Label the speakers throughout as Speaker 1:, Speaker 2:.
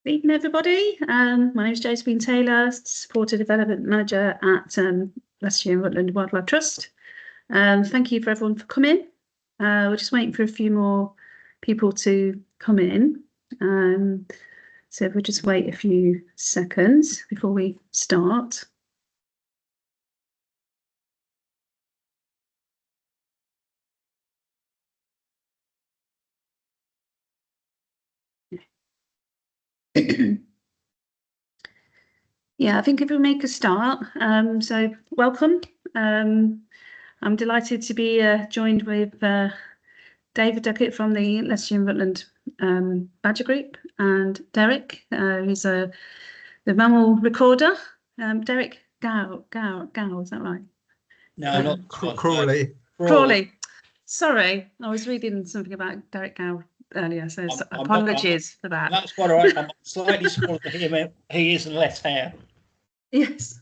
Speaker 1: Evening, everybody. My name is Josephine Taylor, Supported Development Manager at Leicestershire Rutland Wildlife Trust. Thank you for everyone for coming. We're just waiting for a few more people to come in. So if we'll just wait a few seconds before we start. Yeah, I think if we make a start, so welcome. I'm delighted to be joined with David Duckett from the Leicestershire Rutland Badger Group and Derek, who's the mammal recorder. Derek Gow, is that right?
Speaker 2: No, not
Speaker 3: Crawley.
Speaker 1: Crawley. Sorry, I was reading something about Derek Gow earlier, so apologies for that.
Speaker 2: That's quite all right. I'm slightly smaller than him. He is less hair.
Speaker 1: Yes.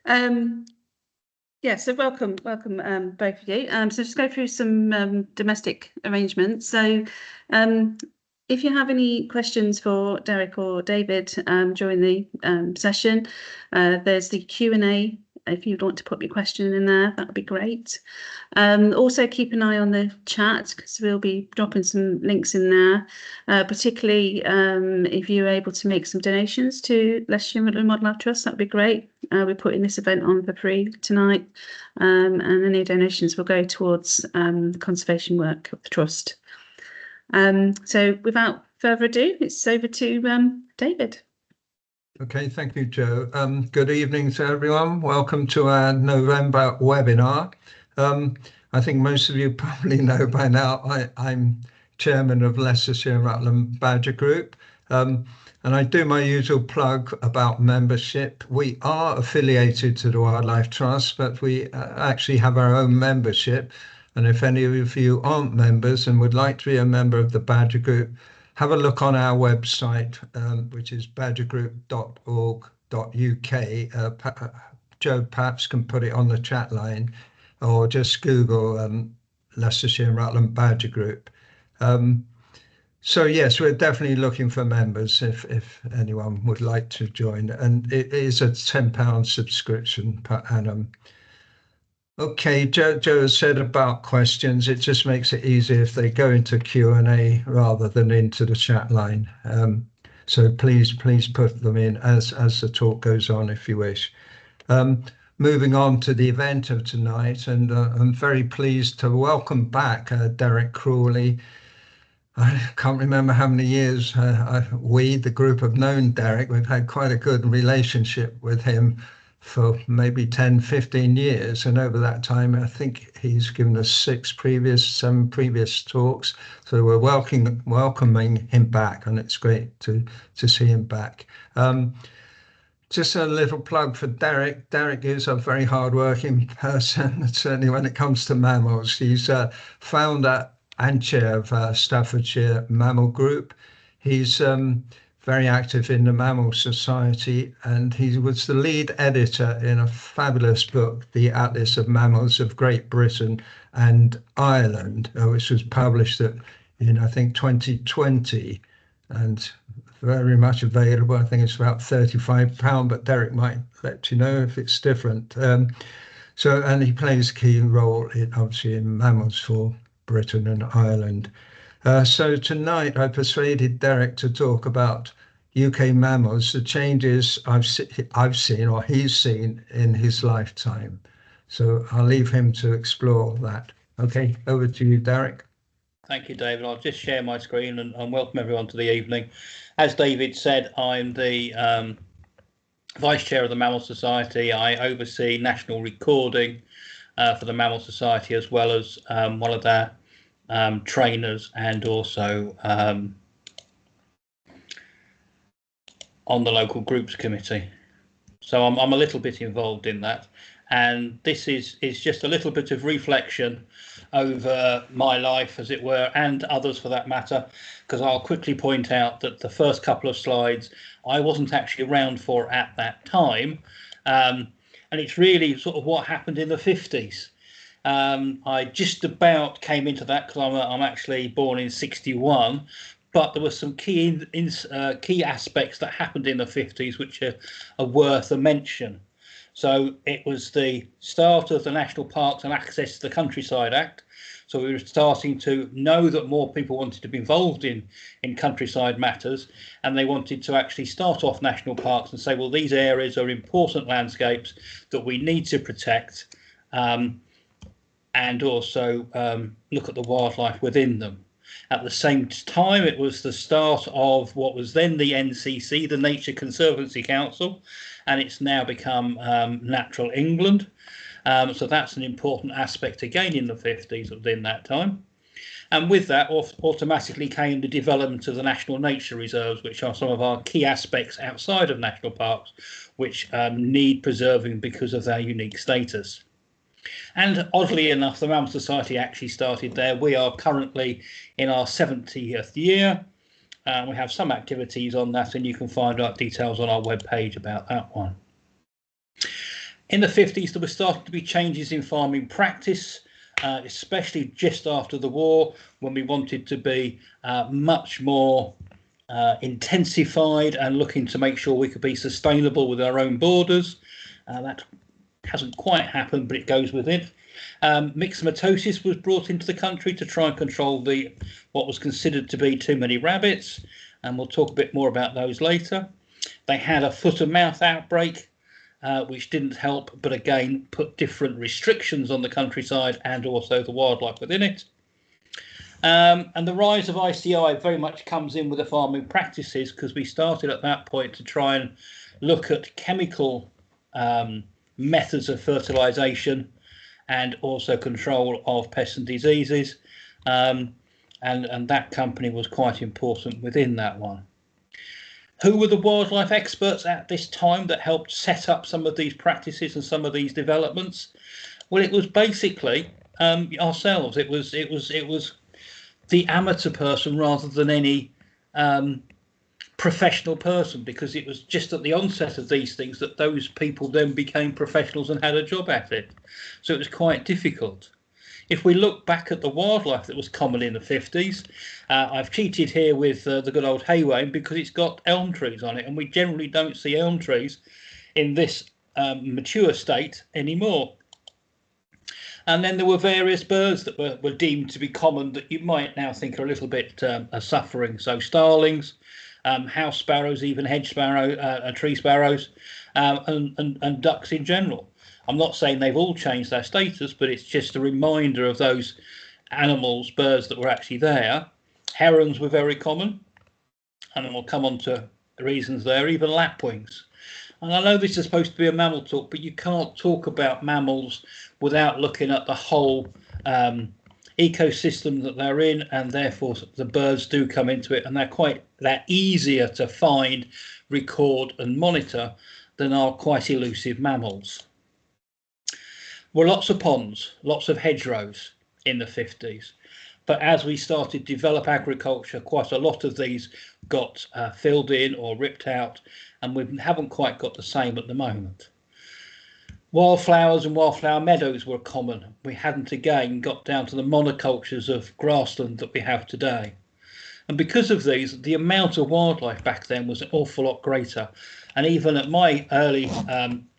Speaker 1: Yeah, so welcome both of you. So just go through some domestic arrangements. So if you have any questions for Derek or David during the session, there's the Q&A. If you'd want to put your question in there, that would be great. Also keep an eye on the chat because we'll be dropping some links in there, particularly if you're able to make some donations to Leicestershire Rutland Wildlife Trust, that'd be great. We're putting this event on for free tonight, and any donations will go towards the conservation work of the Trust. So without further ado, it's over to David.
Speaker 3: Okay, thank you, Jo. Good evening to everyone. Welcome to our November webinar. I think most of you probably know by now I'm chairman of Leicestershire Rutland Badger Group, and I do my usual plug about membership. We are affiliated to the Wildlife Trust, but we actually have our own membership. And if any of you aren't members and would like to be a member of the Badger Group, have a look on our website, which is badgergroup.org.uk. Jo perhaps can put it on the chat line, or just Google Leicestershire Rutland Badger Group. So yes, we're definitely looking for members if anyone would like to join, and it is a £10 subscription per annum. Okay, Jo has said about questions. It just makes it easier if they go into Q&A rather than into the chat line. So please put them in as the talk goes on if you wish. Moving on to the event of tonight, and I'm very pleased to welcome back Derek Crawley. I can't remember how many years the group, have known Derek. We've had quite a good relationship with him for maybe 10, 15 years. And over that time, I think he's given us 7 previous talks. So we're welcoming him back, and it's great to see him back. Just a little plug for Derek. Derek is a very hardworking person, certainly when it comes to mammals. He's founder and chair of Staffordshire Mammal Group. He's very active in the Mammal Society, and he was the lead editor in a fabulous book, The Atlas of Mammals of Great Britain and Ireland, which was published in, I think, 2020, and very much available. I think it's about £35, but Derek might let you know if it's different. And he plays a key role, obviously, in Mammals for Britain and Ireland. So tonight I persuaded Derek to talk about UK mammals, the changes I've seen or he's seen in his lifetime. So I'll leave him to explore that. Okay, over to you, Derek.
Speaker 2: Thank you, David. I'll just share my screen and welcome everyone to the evening. As David said, I'm the Vice Chair of the Mammal Society. I oversee national recording for the Mammal Society, as well as one of their trainers, and also on the local groups committee. So I'm a little bit involved in that, and this is just a little bit of reflection over my life, as it were, and others for that matter, because I'll quickly point out that the first couple of slides I wasn't actually around for at that time, and it's really sort of what happened in the 50s. I just about came into that because I'm actually born in 61, but there were some key aspects that happened in the 50s which are worth a mention. So it was the start of the National Parks and Access to the Countryside Act. So we were starting to know that more people wanted to be involved in countryside matters, and they wanted to actually start off national parks and say, well, these areas are important landscapes that we need to protect, and also look at the wildlife within them. At the same time, it was the start of what was then the NCC, the Nature Conservancy Council, and it's now become Natural England. So that's an important aspect again in the 50s within that time. And with that automatically came the development of the National Nature Reserves, which are some of our key aspects outside of national parks, which need preserving because of their unique status. And oddly enough, the Mammal Society actually started there. We are currently in our 70th year. We have some activities on that, and you can find out details on our webpage about that one. In the 50s, there were starting to be changes in farming practice, especially just after the war, when we wanted to be much more intensified and looking to make sure we could be sustainable with our own borders. That hasn't quite happened, but it goes with it. Myxomatosis was brought into the country to try and control what was considered to be too many rabbits, and we'll talk a bit more about those later. They had a foot and mouth outbreak, which didn't help, but again put different restrictions on the countryside and also the wildlife within it. And the rise of ICI very much comes in with the farming practices, because we started at that point to try and look at chemical methods of fertilization and also control of pests and diseases, and that company was quite important within that one. Who were the wildlife experts at this time that helped set up some of these practices and some of these developments? Well, it was basically ourselves. It was the amateur person rather than any professional person, because it was just at the onset of these things that those people then became professionals and had a job at it. So it was quite difficult. If we look back at the wildlife that was common in the 50s, I've cheated here with the good old haywain because it's got elm trees on it, and we generally don't see elm trees in this mature state anymore. And then there were various birds that were deemed to be common that you might now think are a little bit suffering. So starlings, house sparrows, even hedge sparrow, tree sparrows, and ducks in general. I'm not saying they've all changed their status, but it's just a reminder of those animals, birds that were actually there. Herons were very common, and we'll come on to the reasons there, even lapwings. And I know this is supposed to be a mammal talk, but you can't talk about mammals without looking at the whole ecosystem that they're in, and therefore the birds do come into it, and they're easier to find, record and monitor than are quite elusive mammals. Were lots of ponds, lots of hedgerows in the 50s. But as we started to develop agriculture, quite a lot of these got filled in or ripped out, and we haven't quite got the same at the moment. Wildflowers and wildflower meadows were common. We hadn't again got down to the monocultures of grassland that we have today. And because of these, the amount of wildlife back then was an awful lot greater. And even at my early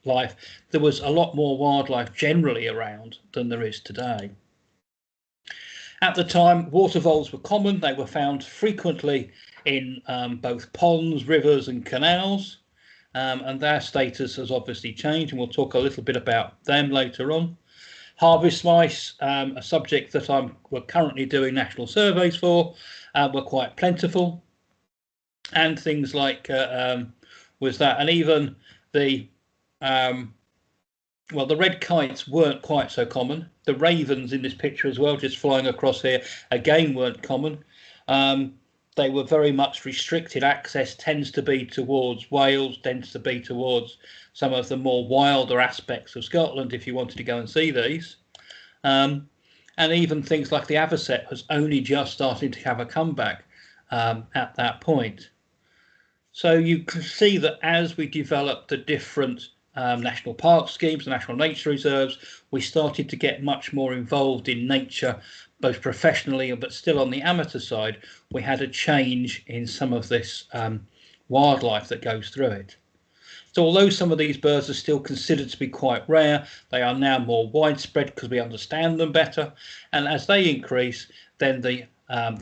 Speaker 2: life, there was a lot more wildlife generally around than there is today. At the time, water voles were common. They were found frequently in both ponds, rivers and canals, and their status has obviously changed, and we'll talk a little bit about them later on. Harvest mice, a subject that we're currently doing national surveys for, were quite plentiful, and things like was that, and even the the red kites weren't quite so common. The ravens in this picture as well, just flying across here, again weren't common. They were very much restricted. Access tends to be towards Wales, tends to be towards some of the more wilder aspects of Scotland if you wanted to go and see these. And even things like the avocet was only just starting to have a comeback at that point. So you can see that as we developed the different national park schemes, the national nature reserves, we started to get much more involved in nature, both professionally but still on the amateur side, we had a change in some of this wildlife that goes through it. So although some of these birds are still considered to be quite rare, they are now more widespread because we understand them better. And as they increase, then the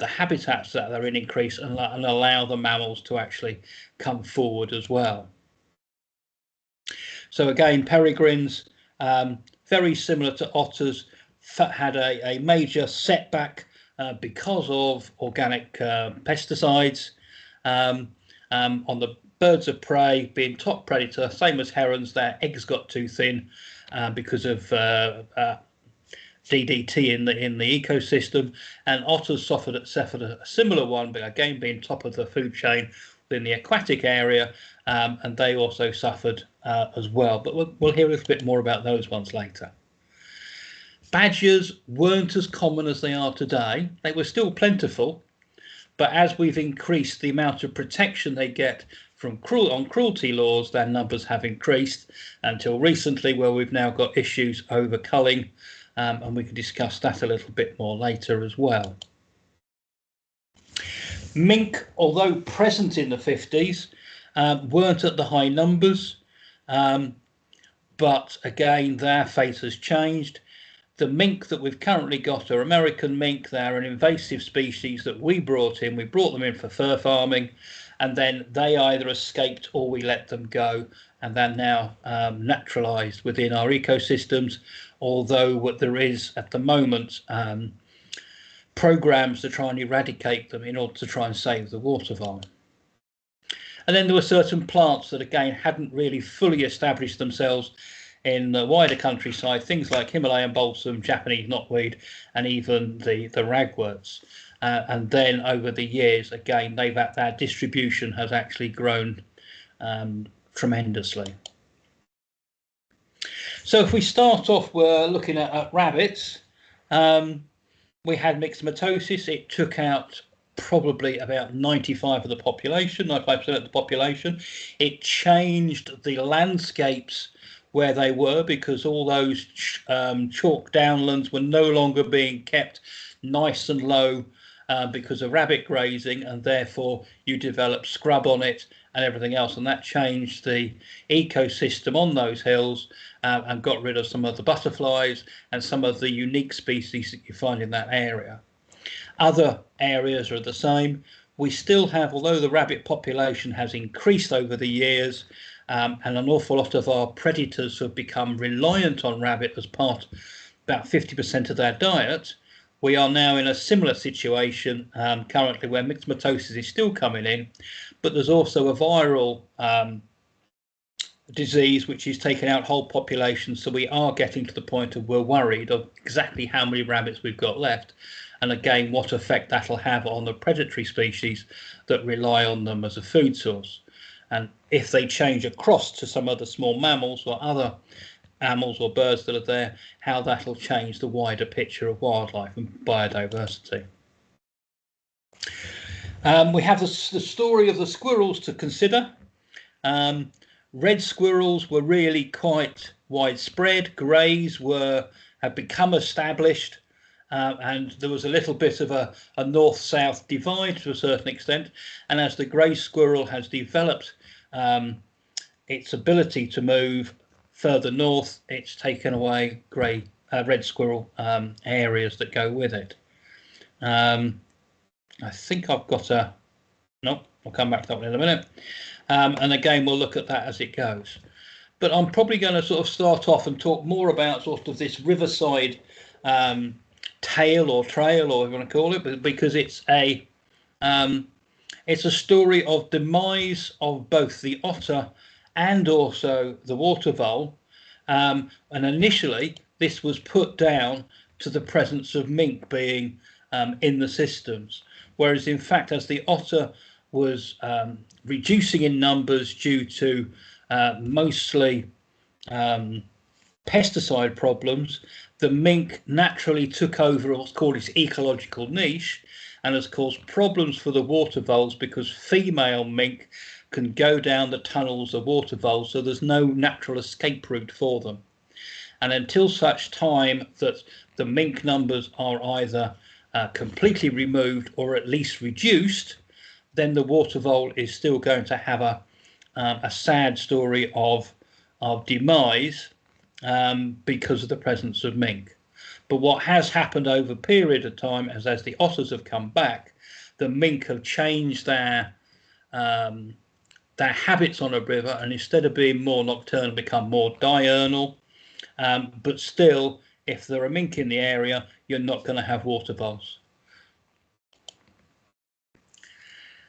Speaker 2: habitats that they're in increase and allow the mammals to actually come forward as well. So again, peregrines, very similar to otters, had a major setback because of organic pesticides on the birds of prey being top predator, same as herons. Their eggs got too thin because of DDT in the ecosystem, and otters suffered a similar one, but again being top of the food chain within the aquatic area, and they also suffered as well. But we'll hear a little bit more about those ones later. Badgers weren't as common as they are today. They were still plentiful, but as we've increased the amount of protection they get from cruelty laws, their numbers have increased until recently, where we've now got issues over culling, and we can discuss that a little bit more later as well. Mink, although present in the 50s, weren't at the high numbers, but again their fate has changed. The mink that we've currently got are American mink. They're an invasive species that we brought in. We brought them in for fur farming, and then they either escaped or we let them go, and they're now naturalized within our ecosystems, although what there is at the moment programs to try and eradicate them in order to try and save the water vole. And then there were certain plants that again hadn't really fully established themselves in the wider countryside, things like Himalayan balsam, Japanese knotweed, and even the ragworts. And then over the years, again, their distribution has actually grown tremendously. So if we start off, we're looking at rabbits. We had myxomatosis. It took out probably about 95% of the population. It changed the landscapes where they were, because all those chalk downlands were no longer being kept nice and low because of rabbit grazing, and therefore you develop scrub on it and everything else, and that changed the ecosystem on those hills and got rid of some of the butterflies and some of the unique species that you find in that area. Other areas are the same. We still have, although the rabbit population has increased over the years, and an awful lot of our predators have become reliant on rabbit as part, about 50% of their diet, we are now in a similar situation currently, where myxomatosis is still coming in, but there's also a viral disease which is taking out whole populations. So we are getting to the point of we're worried of exactly how many rabbits we've got left, and again what effect that'll have on the predatory species that rely on them as a food source. And if they change across to some other small mammals or other animals or birds that are there, how that'll change the wider picture of wildlife and biodiversity. We have the story of the squirrels to consider. Red squirrels were really quite widespread. Greys had become established, and there was a little bit of a north-south divide to a certain extent. And as the grey squirrel has developed its ability to move further north, it's taken away red squirrel areas that go with it. I think I've got nope, I'll come back to that one in a minute. And again, we'll look at that as it goes. But I'm probably going to sort of start off and talk more about sort of this riverside tale or trail, or whatever you want to call it, because it's a story of demise of both the otter and also the water vole. And initially, this was put down to the presence of mink being in the systems, whereas in fact, as the otter was reducing in numbers due to mostly pesticide problems, the mink naturally took over what's called its ecological niche, and has caused problems for the water voles because female mink can go down the tunnels of water voles, so there's no natural escape route for them. And until such time that the mink numbers are either completely removed or at least reduced, then the water vole is still going to have a sad story of demise because of the presence of mink. But what has happened over a period of time as the otters have come back, the mink have changed their habits on a river, and instead of being more nocturnal, become more diurnal. But still, if there are mink in the area, you're not going to have water voles.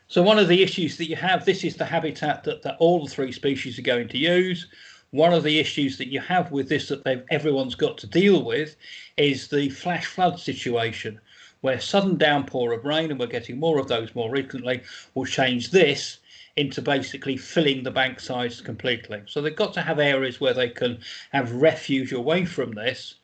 Speaker 2: So one of the issues that you have, this is the habitat that all the three species are going to use. One of the issues that you have with this that everyone's got to deal with is the flash flood situation, where sudden downpour of rain, and we're getting more of those more recently, will change this into basically filling the bank sides completely. So they've got to have areas where they can have refuge away from this,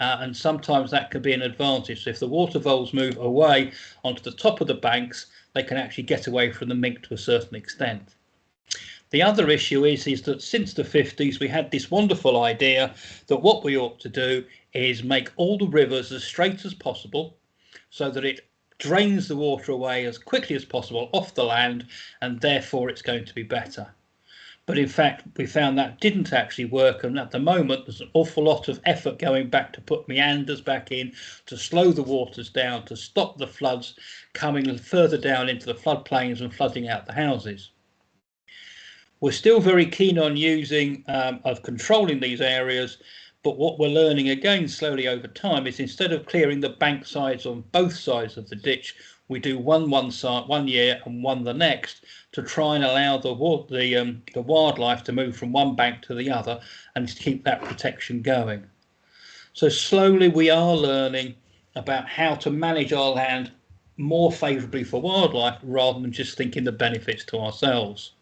Speaker 2: and sometimes that can be an advantage. So if the water voles move away onto the top of the banks, they can actually get away from the mink to a certain extent. The other issue is that since the 50s, we had this wonderful idea that what we ought to do is make all the rivers as straight as possible so that it drains the water away as quickly as possible off the land, and therefore it's going to be better. But in fact, we found that didn't actually work, and at the moment there's an awful lot of effort going back to put meanders back in, to slow the waters down, to stop the floods coming further down into the floodplains and flooding out the houses. We're still very keen on using of controlling these areas, but what we're learning again slowly over time is instead of clearing the bank sides on both sides of the ditch, we do one side 1 year and one the next, to try and allow the wildlife to move from one bank to the other and to keep that protection going. So slowly we are learning about how to manage our land more favourably for wildlife rather than just thinking the benefits to ourselves.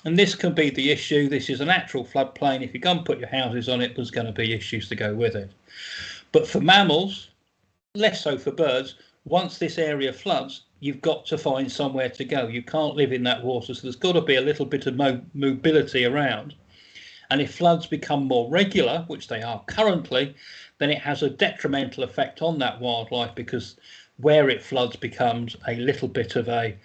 Speaker 2: And this can be the issue. This is a natural floodplain. If you go and put your houses on it, there's going to be issues to go with it. But for mammals, less so for birds, once this area floods, you've got to find somewhere to go. You can't live in that water, so there's got to be a little bit of mobility around. And if floods become more regular, which they are currently, then it has a detrimental effect on that wildlife, because where it floods becomes a little bit of a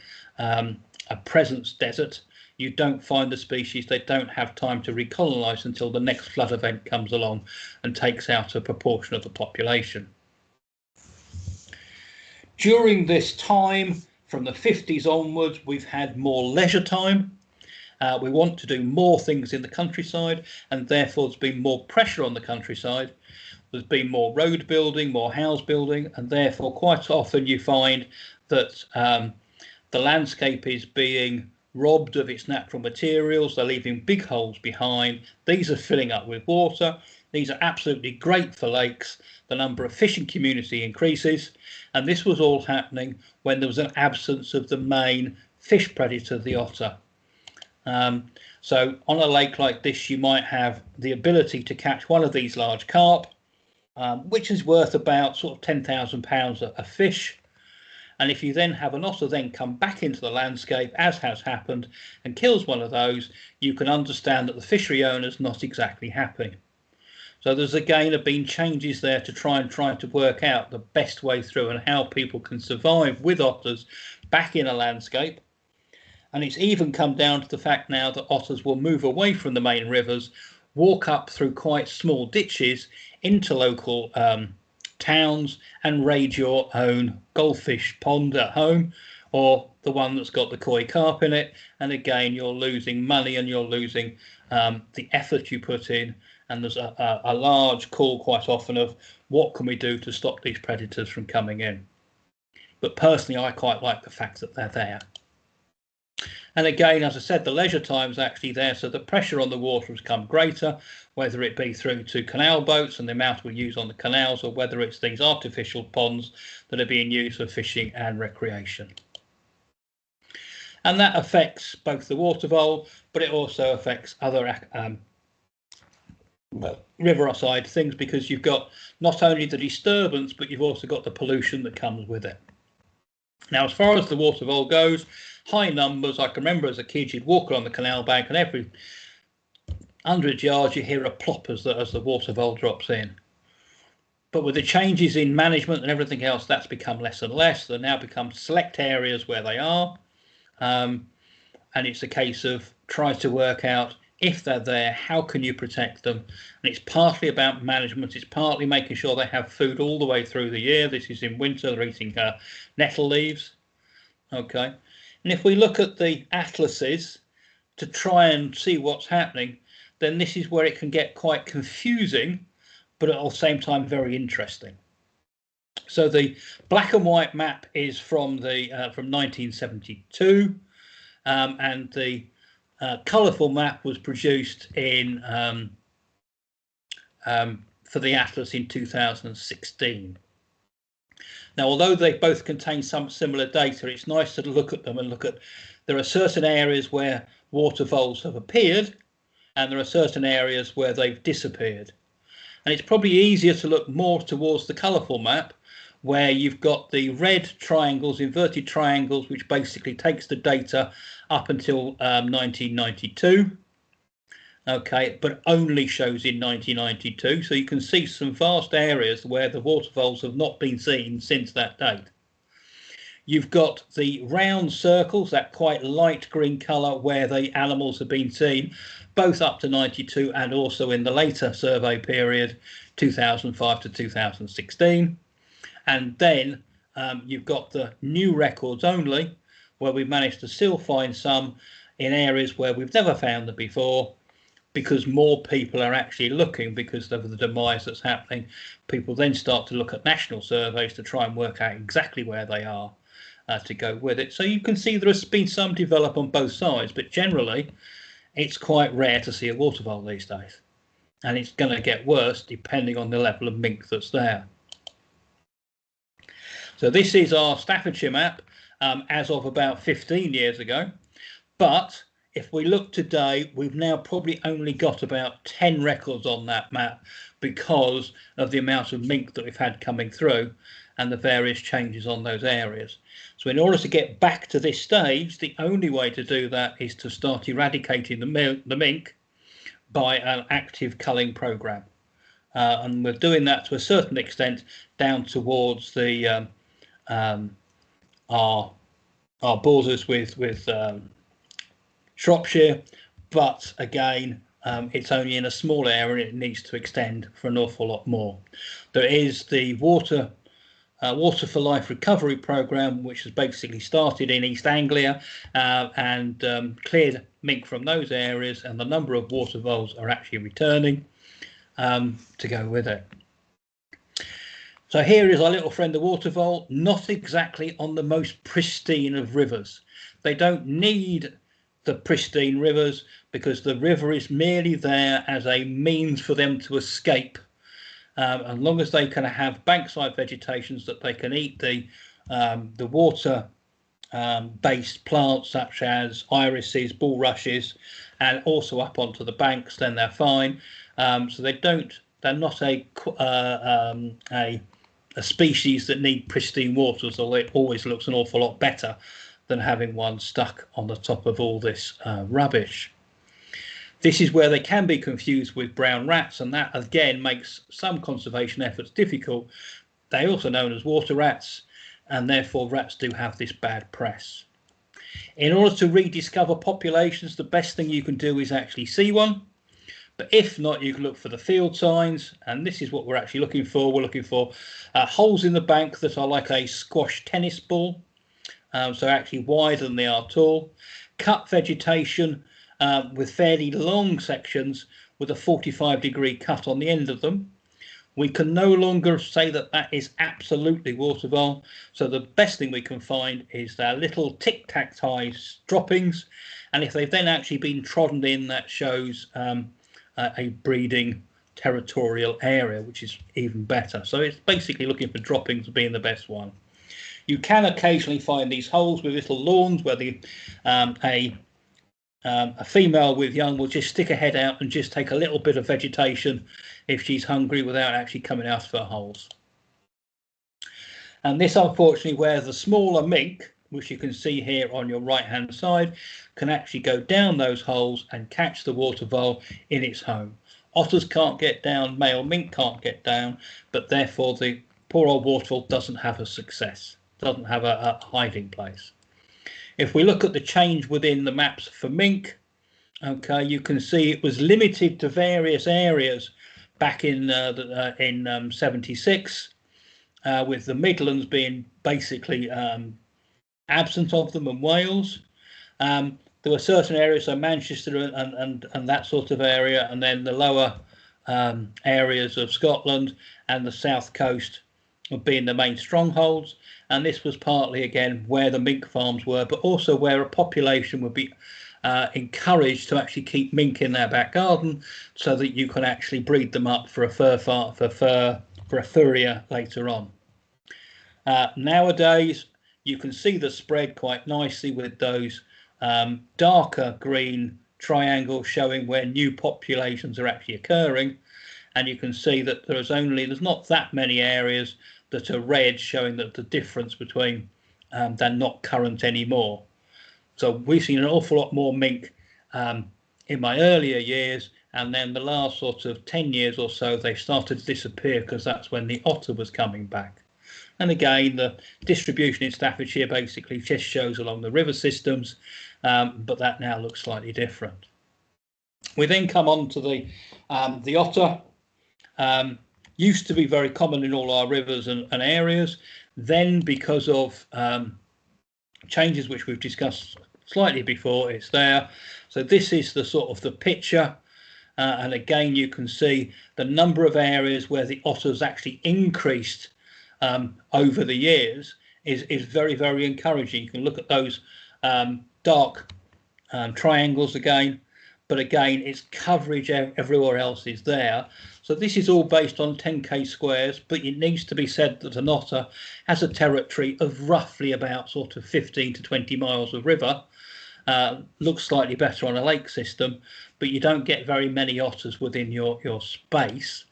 Speaker 2: presence desert. You don't find the species, they don't have time to recolonise until the next flood event comes along and takes out a proportion of the population. During this time, from the 50s onwards, we've had more leisure time. We want to do more things in the countryside, and therefore there's been more pressure on the countryside. There's been more road building, more house building, and therefore quite often you find that the landscape is being robbed of its natural materials. They're leaving big holes behind. These are filling up with water. These are absolutely great for lakes. The number of fishing community increases, and this was all happening when there was an absence of the main fish predator, the otter. So on a lake like this, you might have the ability to catch one of these large carp, which is worth about sort of £10,000 a fish. And if you then have an otter then come back into the landscape, as has happened, and kills one of those, you can understand that the fishery owner's not exactly happy. So there's again been changes there to try to work out the best way through and how people can survive with otters back in a landscape. And it's even come down to the fact now that otters will move away from the main rivers, walk up through quite small ditches into local towns and raid your own goldfish pond at home, or the one that's got the koi carp in it. And again, you're losing money and you're losing the effort you put in. And there's a large call quite often of what can we do to stop these predators from coming in. But personally, I quite like the fact that they're there. And again, as I said, the leisure time's actually there, so the pressure on the water has become greater, whether it be through to canal boats and the amount we use on the canals, or whether it's these artificial ponds that are being used for fishing and recreation. And that affects both the water vole, but it also affects other riverside things, because you've got not only the disturbance, but you've also got the pollution that comes with it. Now, as far as the water vole goes, high numbers. I can remember as a kid, you'd walk along the canal bank and every 100 yards you hear a plop as the water vole drops in. But with the changes in management and everything else, that's become less and less. They now become select areas where they are. And it's a case of trying to work out, if they're there, how can you protect them? And it's partly about management. It's partly making sure they have food all the way through the year. This is in winter, they're eating nettle leaves. Okay. And if we look at the atlases to try and see what's happening, then this is where it can get quite confusing, but at the same time very interesting. So the black and white map is from 1972, and the colourful map was produced in for the atlas in 2016. Now, although they both contain some similar data, it's nice to look at them and look at, there are certain areas where water voles have appeared, and there are certain areas where they've disappeared. And it's probably easier to look more towards the colourful map, where you've got the red triangles, inverted triangles, which basically takes the data up until 1992. Okay, but only shows in 1992. So you can see some vast areas where the water voles have not been seen since that date. You've got the round circles, that quite light green colour, where the animals have been seen, both up to 92 and also in the later survey period, 2005 to 2016. And then you've got the new records only, where we've managed to still find some in areas where we've never found them before, because more people are actually looking because of the demise that's happening. People then start to look at national surveys to try and work out exactly where they are to go with it. So you can see there has been some develop on both sides, but generally it's quite rare to see a water vole these days. And it's going to get worse depending on the level of mink that's there. So this is our Staffordshire map as of about 15 years ago. But if we look today, we've now probably only got about 10 records on that map because of the amount of mink that we've had coming through and the various changes on those areas. So in order to get back to this stage, the only way to do that is to start eradicating the mink by an active culling program. And we're doing that to a certain extent down towards the our borders with Shropshire, but again it's only in a small area and it needs to extend for an awful lot more. There is the Water for Life recovery program, which has basically started in East Anglia and cleared mink from those areas, and the number of water voles are actually returning to go with it. So here is our little friend the water vole, not exactly on the most pristine of rivers. They don't need the pristine rivers because the river is merely there as a means for them to escape. As long as they can have bankside vegetations that they can eat the water based plants such as irises, bulrushes, and also up onto the banks, then they're fine. So they're not a species that need pristine waters, although it always looks an awful lot better than having one stuck on the top of all this rubbish. This is where they can be confused with brown rats, and that again makes some conservation efforts difficult. They're also known as water rats, and therefore rats do have this bad press. In order to rediscover populations, the best thing you can do is actually see one. But if not, you can look for the field signs, and this is what we're actually looking for. We're looking for holes in the bank that are like a squash tennis ball, so actually wider than they are tall. Cut vegetation with fairly long sections with a 45-degree cut on the end of them. We can no longer say that that is absolutely water vole, so the best thing we can find is their little tic-tac-toe droppings, and if they've then actually been trodden in, that shows a breeding territorial area, which is even better. So it's basically looking for droppings being the best one. You can occasionally find these holes with little lawns where a female with young will just stick her head out and just take a little bit of vegetation if she's hungry without actually coming out of her holes. And this, unfortunately, where the smaller mink, which you can see here on your right hand side, can actually go down those holes and catch the water vole in its home. Otters can't get down, male mink can't get down, but therefore the poor old waterfall doesn't have a success, doesn't have a hiding place. If we look at the change within the maps for mink, okay, you can see it was limited to various areas back in 76, with the Midlands being basically absent of them, and Wales. There were certain areas, so Manchester and that sort of area, and then the lower areas of Scotland and the south coast being the main strongholds. And this was partly, again, where the mink farms were, but also where a population would be encouraged to actually keep mink in their back garden, so that you can actually breed them up for a furrier later on. Nowadays, you can see the spread quite nicely with those darker green triangles showing where new populations are actually occurring, and you can see that there's not that many areas that are red, showing that the difference between they're not current anymore. So we've seen an awful lot more mink in my earlier years, and then the last sort of 10 years or so they started to disappear, because that's when the otter was coming back. And again, the distribution in Staffordshire basically just shows along the river systems, but that now looks slightly different. We then come on to the otter. Used to be very common in all our rivers and areas. Then, because of changes which we've discussed slightly before, it's there. So this is the sort of the picture, and again you can see the number of areas where the otters actually increased over the years is very, very encouraging. You can look at those dark triangles again, but again its coverage everywhere else is there. So this is all based on 10k squares, but it needs to be said that an otter has a territory of roughly about sort of 15 to 20 miles of river. Looks slightly better on a lake system, but you don't get very many otters within your space.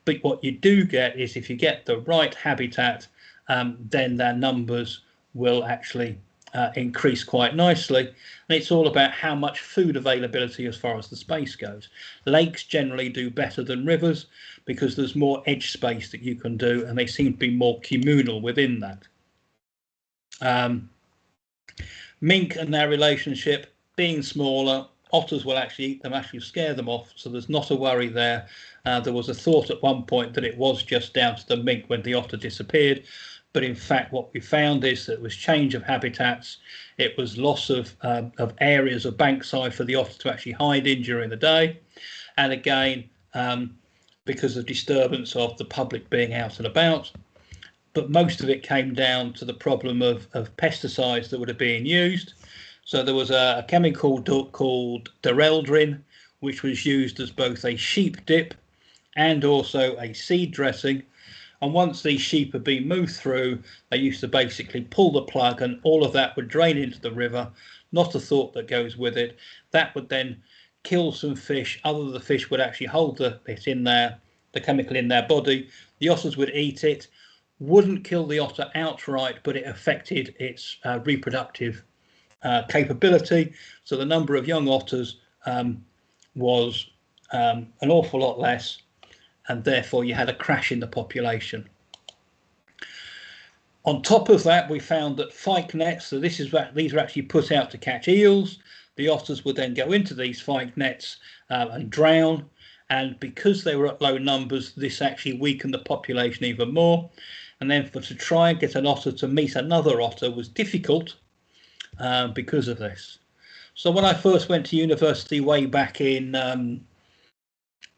Speaker 2: But what you do get is, if you get the right habitat, then their numbers will actually increase quite nicely. And it's all about how much food availability as far as the space goes. Lakes generally do better than rivers because there's more edge space that you can do, and they seem to be more communal within that. Mink and their relationship, being smaller, otters will actually eat them, actually scare them off, so there's not a worry there. There was a thought at one point that it was just down to the mink when the otter disappeared, but in fact what we found is that it was change of habitats, it was loss of areas of bankside for the otter to actually hide in during the day, and again because of disturbance of the public being out and about. But most of it came down to the problem of pesticides that were being used. So there was a chemical called Dereldrin, which was used as both a sheep dip and also a seed dressing. And once these sheep had been moved through, they used to basically pull the plug, and all of that would drain into the river. Not a thought that goes with it. That would then kill some fish. Other the fish would actually hold the chemical in their body. The otters would eat it. Wouldn't kill the otter outright, but it affected its reproductive capability. So the number of young otters was an awful lot less, and therefore you had a crash in the population. On top of that, we found that fyke nets, so these are actually put out to catch eels. The otters would then go into these fyke nets and drown, and because they were at low numbers, this actually weakened the population even more. And then to try and get an otter to meet another otter was difficult because of this. So when I first went to university way back in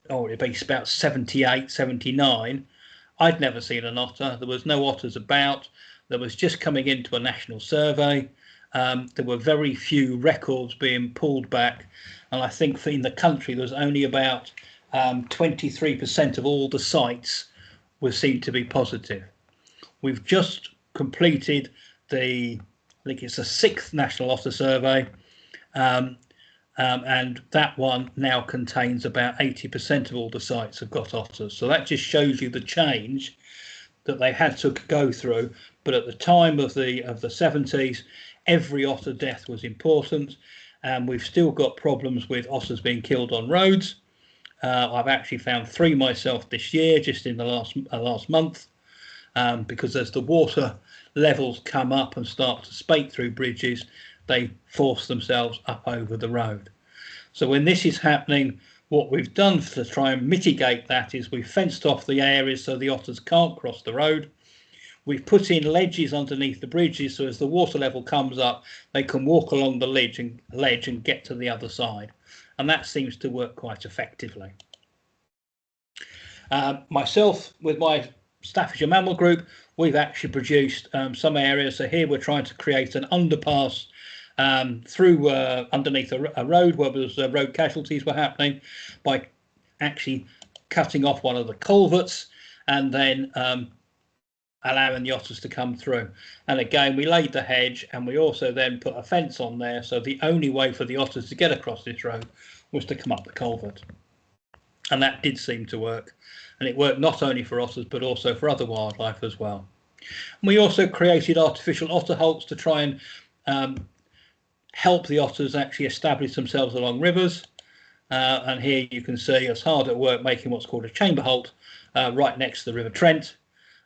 Speaker 2: it'd be about 78, 79, I'd never seen an otter. There was no otters about. There was just coming into a national survey. There were very few records being pulled back, and I think in the country there was only about 23% of all the sites were seen to be positive. We've just completed I think it's the 6th National Otter Survey, and that one now contains about 80% of all the sites have got otters. So that just shows you the change that they had to go through. But at the time of the 70s, every otter death was important, and we've still got problems with otters being killed on roads. I've actually found 3 myself this year, just in the last month, because as the water levels come up and start to spate through bridges, they force themselves up over the road. So when this is happening, what we've done to try and mitigate that is we've fenced off the areas so the otters can't cross the road. We've put in ledges underneath the bridges, so as the water level comes up, they can walk along the ledge and get to the other side. And that seems to work quite effectively. Myself, with my Staffordshire Mammal Group, we've actually produced some areas. So here we're trying to create an underpass through underneath a road where road casualties were happening, by actually cutting off one of the culverts and then allowing the otters to come through. And again, we laid the hedge, and we also then put a fence on there, so the only way for the otters to get across this road was to come up the culvert. And that did seem to work, and it worked not only for otters but also for other wildlife as well. And we also created artificial otter holts to try and help the otters actually establish themselves along rivers. And here you can see us hard at work making what's called a chamber holt right next to the River Trent.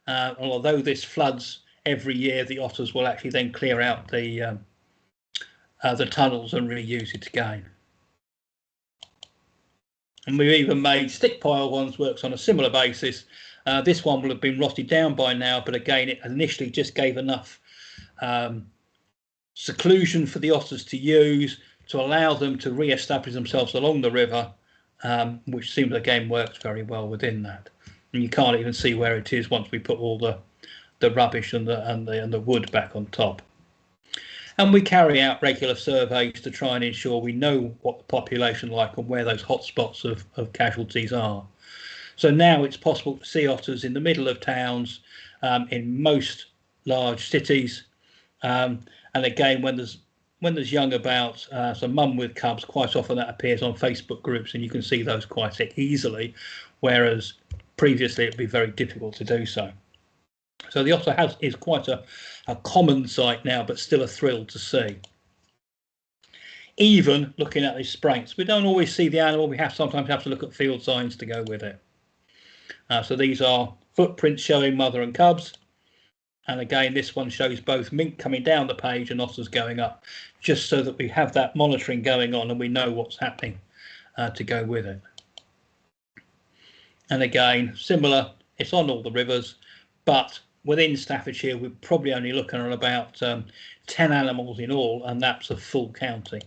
Speaker 2: And although this floods every year, the otters will actually then clear out the tunnels and reuse it again. And we've even made stick pile ones, works on a similar basis. This one will have been rotted down by now, but again, it initially just gave enough seclusion for the otters to use to allow them to re-establish themselves along the river, which seems again works very well within that. And you can't even see where it is once we put all the rubbish and the wood back on top. And we carry out regular surveys to try and ensure we know what the population like and where those hotspots of casualties are. So now it's possible to see otters in the middle of towns, in most large cities. And again, when there's young about, so mum with cubs, quite often that appears on Facebook groups, and you can see those quite easily, whereas previously it'd be very difficult to do so. So the otter is quite a common sight now, but still a thrill to see. Even looking at these spranks, we don't always see the animal. We sometimes have to look at field signs to go with it. So these are footprints showing mother and cubs. And again, this one shows both mink coming down the page and otters going up, just so that we have that monitoring going on and we know what's happening to go with it. And again, similar, it's on all the rivers, but within Staffordshire, we're probably only looking at about 10 animals in all, and that's a full county.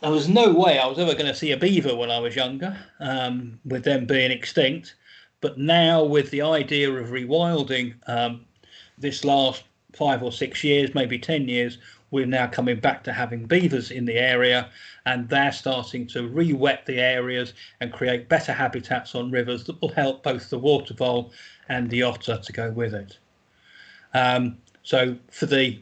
Speaker 2: There was no way I was ever going to see a beaver when I was younger, with them being extinct. But now, with the idea of rewilding this last 5 or 6 years, maybe 10 years, we're now coming back to having beavers in the area, and they're starting to re-wet the areas and create better habitats on rivers that will help both the water vole and the otter to go with it. So for the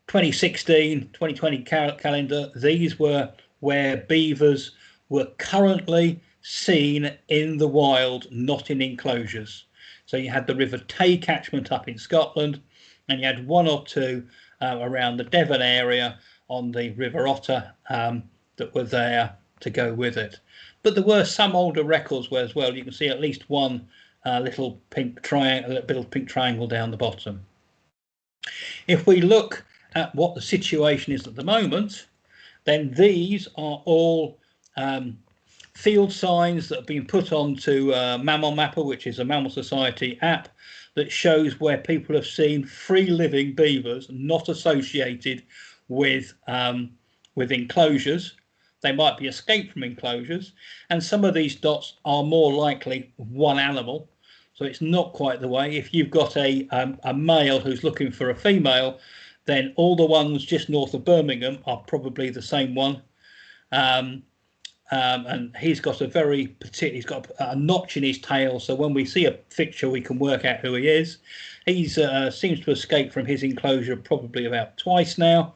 Speaker 2: 2016-2020 calendar, these were where beavers were currently seen in the wild, not in enclosures. So you had the River Tay catchment up in Scotland, and you had 1 or 2 around the Devon area on the River Otter that were there to go with it. But there were some older records where as well you can see at least one little pink triangle down the bottom. If we look at what the situation is at the moment, then these are all field signs that have been put onto Mammal Mapper, which is a Mammal Society app that shows where people have seen free living beavers not associated with enclosures. They might be escaped from enclosures, and some of these dots are more likely one animal. So it's not quite the way. If you've got a male who's looking for a female, then all the ones just north of Birmingham are probably the same one. And he's got he's got a notch in his tail, so when we see a picture we can work out who he is. He seems to escape from his enclosure probably about twice now,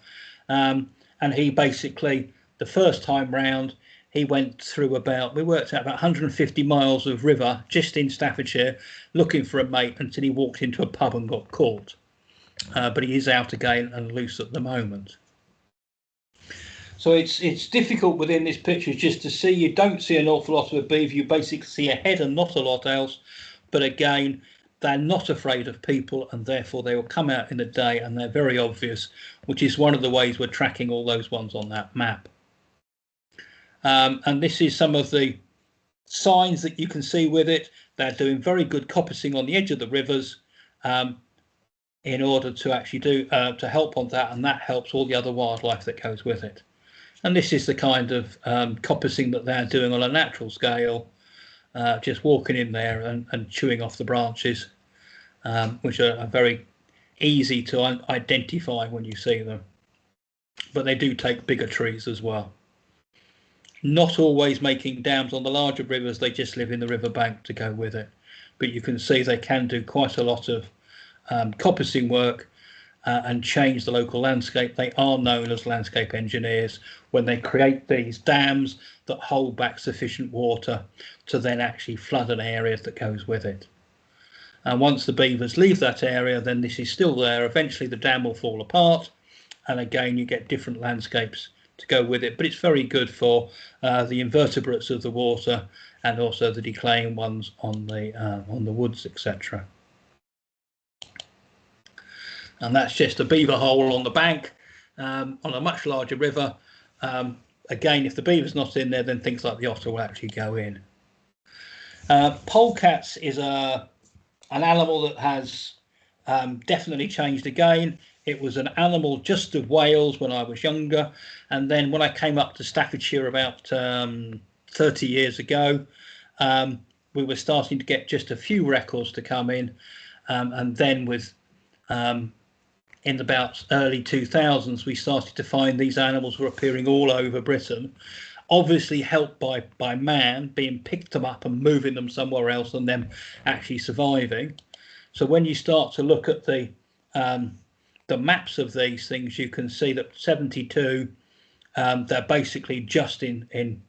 Speaker 2: and he basically, the first time round, he went through we worked out about 150 miles of river just in Staffordshire looking for a mate until he walked into a pub and got caught. But he is out again and loose at the moment. So it's difficult within this picture just to see. You don't see an awful lot of a beaver. You basically see a head and not a lot else. But again, they're not afraid of people, and therefore they will come out in the day, and they're very obvious, which is one of the ways we're tracking all those ones on that map. And this is some of the signs that you can see with it. They're doing very good coppicing on the edge of the rivers in order to actually do to help on that, and that helps all the other wildlife that goes with it. And this is the kind of coppicing that they're doing on a natural scale, just walking in there and chewing off the branches, which are very easy to identify when you see them. But they do take bigger trees as well. Not always making dams on the larger rivers, they just live in the riverbank to go with it. But you can see they can do quite a lot of coppicing work and change the local landscape. They are known as landscape engineers when they create these dams that hold back sufficient water to then actually flood an area that goes with it. And once the beavers leave that area, then this is still there. Eventually the dam will fall apart, and again you get different landscapes to go with it. But it's very good for the invertebrates of the water and also the decaying ones on the woods, etc. And that's just a beaver hole on the bank on a much larger river. Again, if the beaver's not in there, then things like the otter will actually go in. Polecats is an animal that has definitely changed again. It was an animal just of Wales when I was younger, and then when I came up to Staffordshire about 30 years ago, we were starting to get just a few records to come in, and then with in about early 2000s, we started to find these animals were appearing all over Britain, obviously helped by man being picked them up and moving them somewhere else and them actually surviving. So when you start to look at the maps of these things, you can see that 72, they're basically just in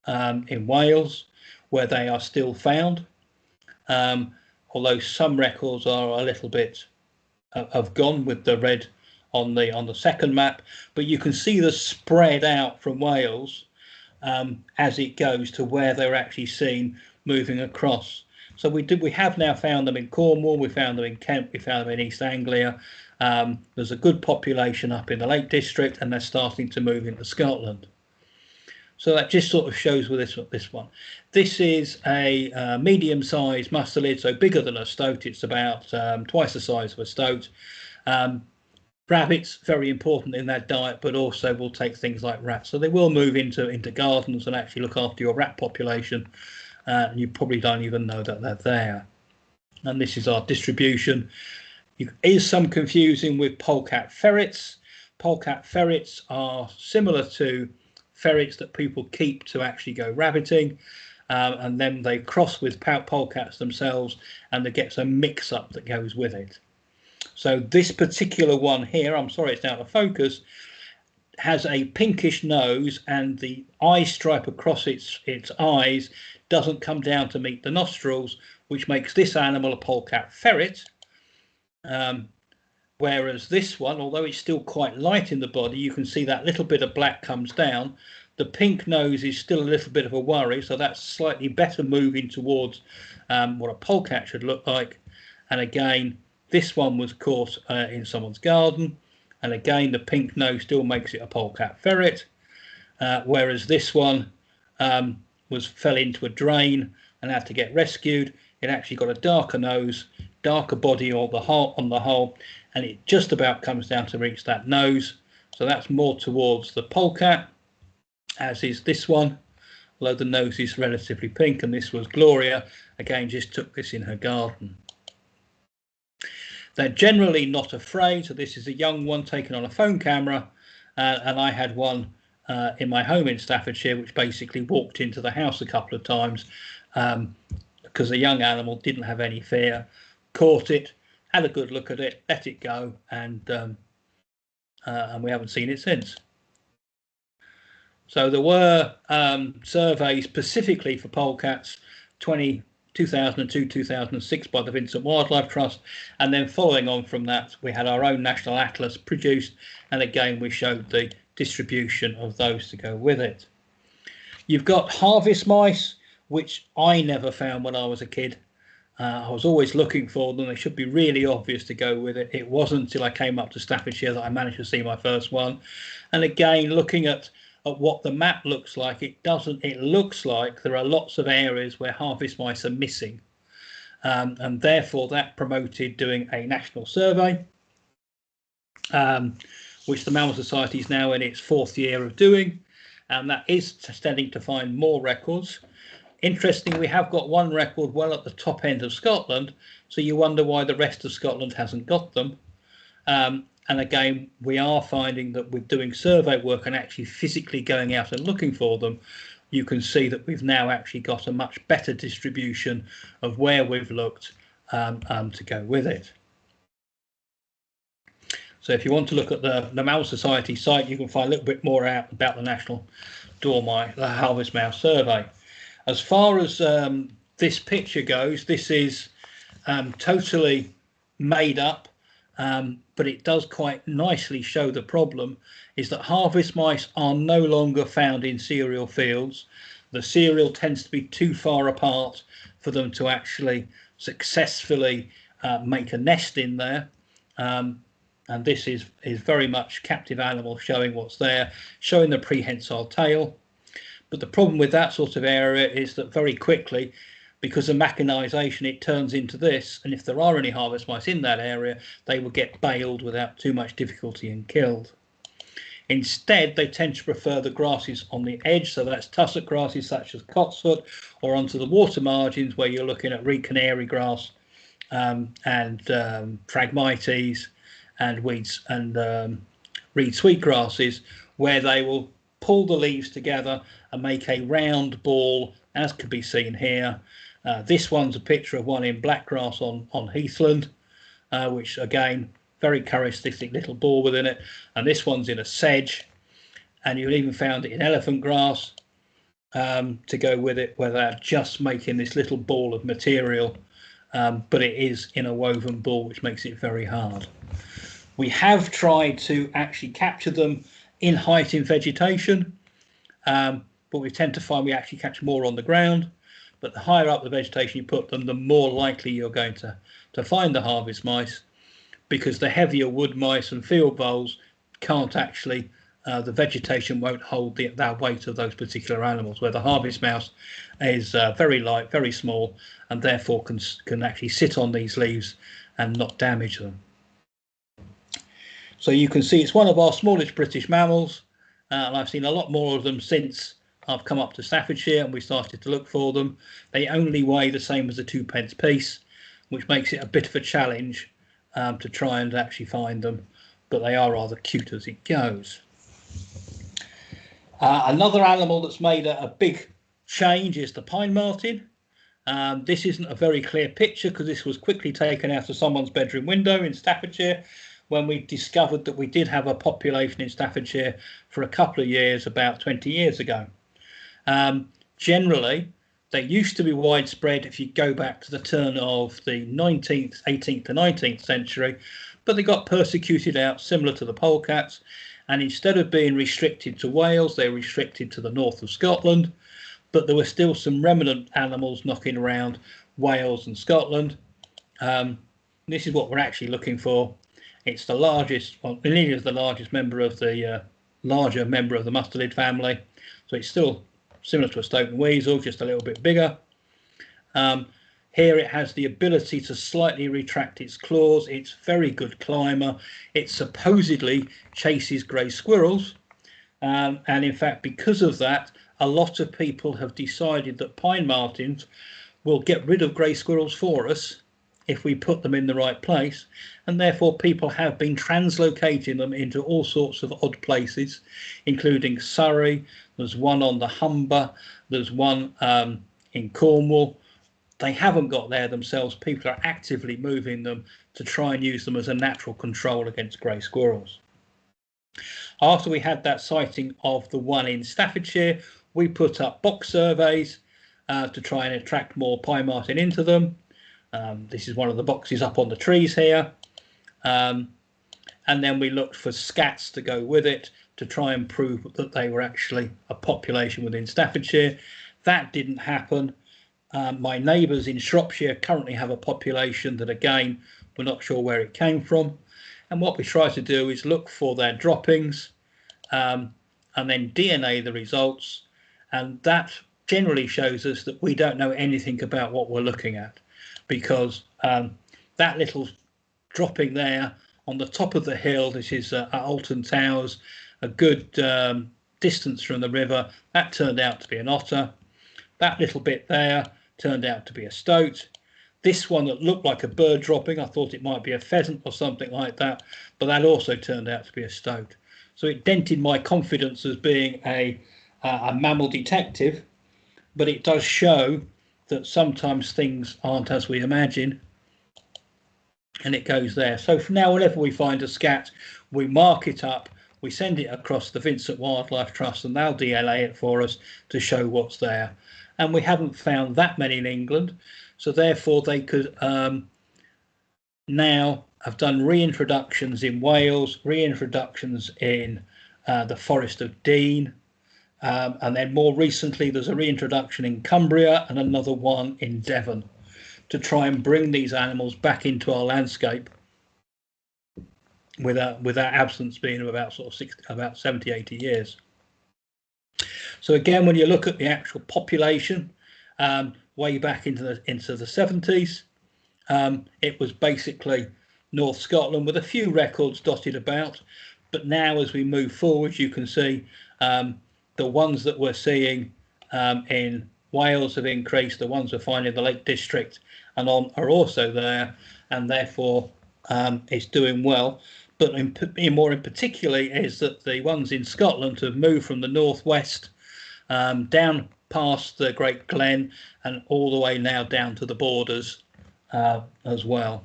Speaker 2: Wales, where they are still found. Although some records are a little bit have gone with the red on the second map, but you can see the spread out from Wales as it goes to where they're actually seen moving across. So we have now found them in Cornwall, we found them in Kent, we found them in East Anglia. There's a good population up in the Lake District, and they're starting to move into Scotland. So that just sort of shows with this one. This is a medium-sized mustelid, so bigger than a stoat. It's about twice the size of a stoat. Rabbits, very important in their diet, but also will take things like rats. So they will move into gardens and actually look after your rat population. And you probably don't even know that they're there. And this is our distribution. There is some confusing with polecat ferrets. Polecat ferrets are similar to ferrets that people keep to actually go rabbiting, and then they cross with polecats themselves, and there gets a mix-up that goes with it. So this particular one here, I'm sorry it's out of focus, has a pinkish nose, and the eye stripe across its eyes doesn't come down to meet the nostrils, which makes this animal a polecat ferret. Whereas this one, although it's still quite light in the body, you can see that little bit of black comes down. The pink nose is still a little bit of a worry, so that's slightly better moving towards what a polecat should look like. And again, this one was caught in someone's garden, and again the pink nose still makes it a polecat ferret, whereas this one fell into a drain and had to get rescued. It actually got a darker nose, darker body on the whole, and it just about comes down to reach that nose. So that's more towards the polecat, as is this one, although the nose is relatively pink. And this was Gloria, again just took this in her garden. They're generally not afraid, so this is a young one taken on a phone camera, and I had one in my home in Staffordshire which basically walked into the house a couple of times because the young animal didn't have any fear, caught it, had a good look at it, let it go, and we haven't seen it since. So there were surveys specifically for polecats 20 2002, 2006 by the Vincent Wildlife Trust, and then following on from that we had our own national atlas produced, and again we showed the distribution of those to go with it. You've got harvest mice, which I never found when I was a kid. I was always looking for them. They should be really obvious to go with it. It wasn't until I came up to Staffordshire that I managed to see my first one. And again, looking at what the map looks like, it looks like there are lots of areas where harvest mice are missing. And therefore that promoted doing a national survey, which the Mammal Society is now in its 4th year of doing. And that is tending to find more records. Interestingly, we have got one record well at the top end of Scotland, so you wonder why the rest of Scotland hasn't got them. And again, we are finding that with doing survey work and actually physically going out and looking for them, you can see that we've now actually got a much better distribution of where we've looked to go with it. So if you want to look at the Mammal Society site, you can find a little bit more out about the National the Harvest Mouse Survey. As far as this picture goes, this is totally made up, but it does quite nicely show the problem is that harvest mice are no longer found in cereal fields. The cereal tends to be too far apart for them to actually successfully make a nest in there. And this is very much captive animal showing what's there, showing the prehensile tail. But the problem with that sort of area is that very quickly, because of mechanisation, it turns into this. And if there are any harvest mice in that area, they will get bailed without too much difficulty and killed. Instead, they tend to prefer the grasses on the edge. So that's tussock grasses such as cotsfoot, or onto the water margins where you're looking at reed canary grass and Phragmites and weeds and reed sweetgrasses, where they will pull the leaves together and make a round ball, as can be seen here. This one's a picture of one in blackgrass on heathland, which again, very characteristic little ball within it. And this one's in a sedge, and you've even found it in elephant grass to go with it, where they're just making this little ball of material, but it is in a woven ball, which makes it very hard. We have tried to actually capture them in height in vegetation, but we tend to find we actually catch more on the ground. But the higher up the vegetation you put them, the more likely you're going to find the harvest mice, because the heavier wood mice and field voles can't actually, the vegetation won't hold that weight of those particular animals, where the harvest mouse is very light, very small, and therefore can actually sit on these leaves and not damage them. So you can see it's one of our smallest British mammals, and I've seen a lot more of them since I've come up to Staffordshire and we started to look for them. They only weigh the same as a 2p piece, which makes it a bit of a challenge to try and actually find them, but they are rather cute as it goes. Another animal that's made a big change is the pine marten. This isn't a very clear picture because this was quickly taken out of someone's bedroom window in Staffordshire, when we discovered that we did have a population in Staffordshire for a couple of years, about 20 years ago. Generally, they used to be widespread if you go back to the turn of the 19th, 18th to 19th century, but they got persecuted out similar to the polecats, and instead of being restricted to Wales, they were restricted to the north of Scotland, but there were still some remnant animals knocking around Wales and Scotland. This is what we're actually looking for. It's the largest, well, it is the largest member of the larger member of the mustelid family. So it's still similar to a Stoat weasel, just a little bit bigger. Here it has the ability to slightly retract its claws. It's a very good climber. It supposedly chases grey squirrels. And in fact, because of that, a lot of people have decided that pine martens will get rid of grey squirrels for us if we put them in the right place, and therefore people have been translocating them into all sorts of odd places, including Surrey. There's one on the Humber, there's one in Cornwall. They haven't got there themselves. People are actively moving them to try and use them as a natural control against grey squirrels. After we had that sighting of the one in Staffordshire, we put up box surveys to try and attract more pine marten into them. This is one of the boxes up on the trees here. And then we looked for scats to go with it to try and prove that they were actually a population within Staffordshire. That didn't happen. My neighbours in Shropshire currently have a population that, again, we're not sure where it came from. And what we try to do is look for their droppings and then DNA the results. And that generally shows us that we don't know anything about what we're looking at, because that little dropping there on the top of the hill, this is at Alton Towers, a good distance from the river, that turned out to be an otter. That little bit there turned out to be a stoat. This one that looked like a bird dropping, I thought it might be a pheasant or something like that, but that also turned out to be a stoat. So it dented my confidence as being a mammal detective, but it does show that sometimes things aren't as we imagine, and it goes there. So for now, whenever we find a scat, we mark it up, we send it across the Vincent Wildlife Trust, and they'll DNA it for us to show what's there. And we haven't found that many in England, so therefore they could now have done reintroductions in Wales, reintroductions in the Forest of Dean, and then more recently there's a reintroduction in Cumbria and another one in Devon, to try and bring these animals back into our landscape with our absence being of about 70, 80 years. So again, when you look at the actual population, way back into the 70s, it was basically North Scotland with a few records dotted about. But now, as we move forward, you can see the ones that we're seeing in Wales have increased. The ones we're finding in the Lake District and on are also there, and therefore it's doing well. But more in particularly is that the ones in Scotland have moved from the northwest down past the Great Glen and all the way now down to the borders as well.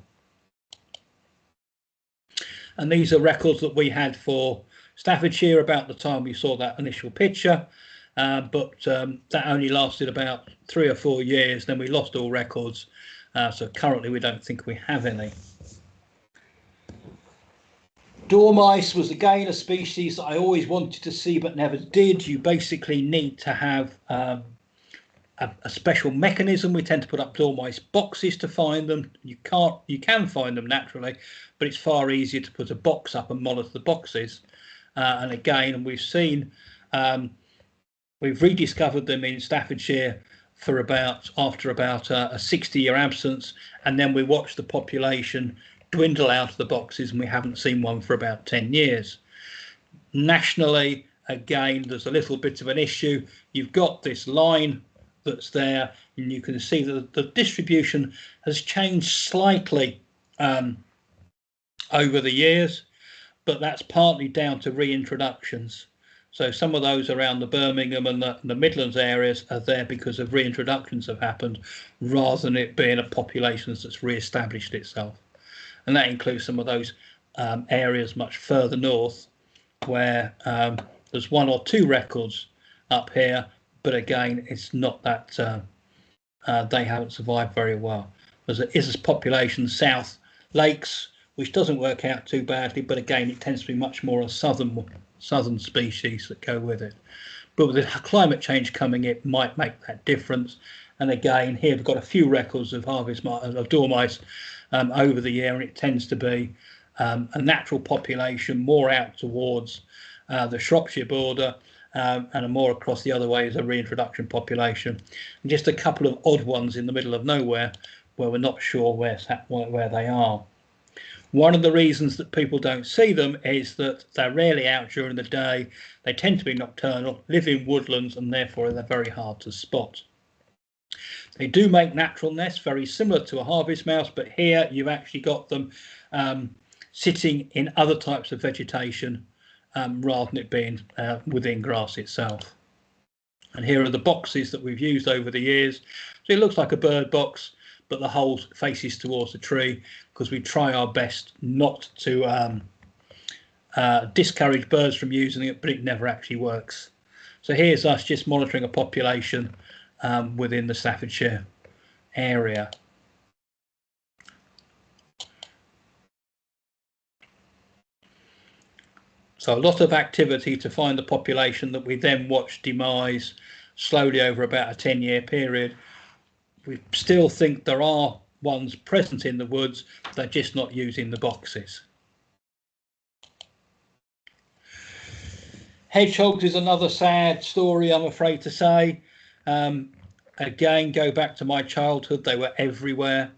Speaker 2: And these are records that we had for Staffordshire about the time we saw that initial picture, but that only lasted about 3 or 4 years. Then we lost all records, so currently we don't think we have any. Dormice was again a species that I always wanted to see but never did. You basically need to have a special mechanism. We tend to put up dormice boxes to find them. You can find them naturally, but it's far easier to put a box up and monitor the boxes. And again, we've seen we've rediscovered them in Staffordshire for after about a 60-year absence, and then we watched the population dwindle out of the boxes, and we haven't seen one for about 10 years. Nationally, again, there's a little bit of an issue. You've got this line that's there, and you can see that the distribution has changed slightly over the years, but that's partly down to reintroductions. So some of those around the Birmingham and the Midlands areas are there because of reintroductions have happened, rather than it being a population that's re-established itself. And that includes some of those areas much further north where there's 1 or 2 records up here, but again, it's not that they haven't survived very well. There's a population south lakes, which doesn't work out too badly, but again, it tends to be much more a southern species that go with it. But with the climate change coming, it might make that difference. And again, here we've got a few records of of dormice over the year, and it tends to be a natural population more out towards the Shropshire border, and more across the other way is a reintroduction population, and just a couple of odd ones in the middle of nowhere where we're not sure where they are. One of the reasons that people don't see them is that they're rarely out during the day. They tend to be nocturnal, live in woodlands, and therefore they're very hard to spot. They do make natural nests, very similar to a harvest mouse, but here you've actually got them sitting in other types of vegetation rather than it being within grass itself. And here are the boxes that we've used over the years. So it looks like a bird box, but the hole faces towards the tree, because we try our best not to discourage birds from using it, but it never actually works. So here's us just monitoring a population within the Staffordshire area. So a lot of activity to find the population that we then watch demise slowly over about a 10-year period. We still think there are ones present in the woods, they're just not using the boxes. Hedgehogs is another sad story, I'm afraid to say. Again, go back to my childhood, they were everywhere.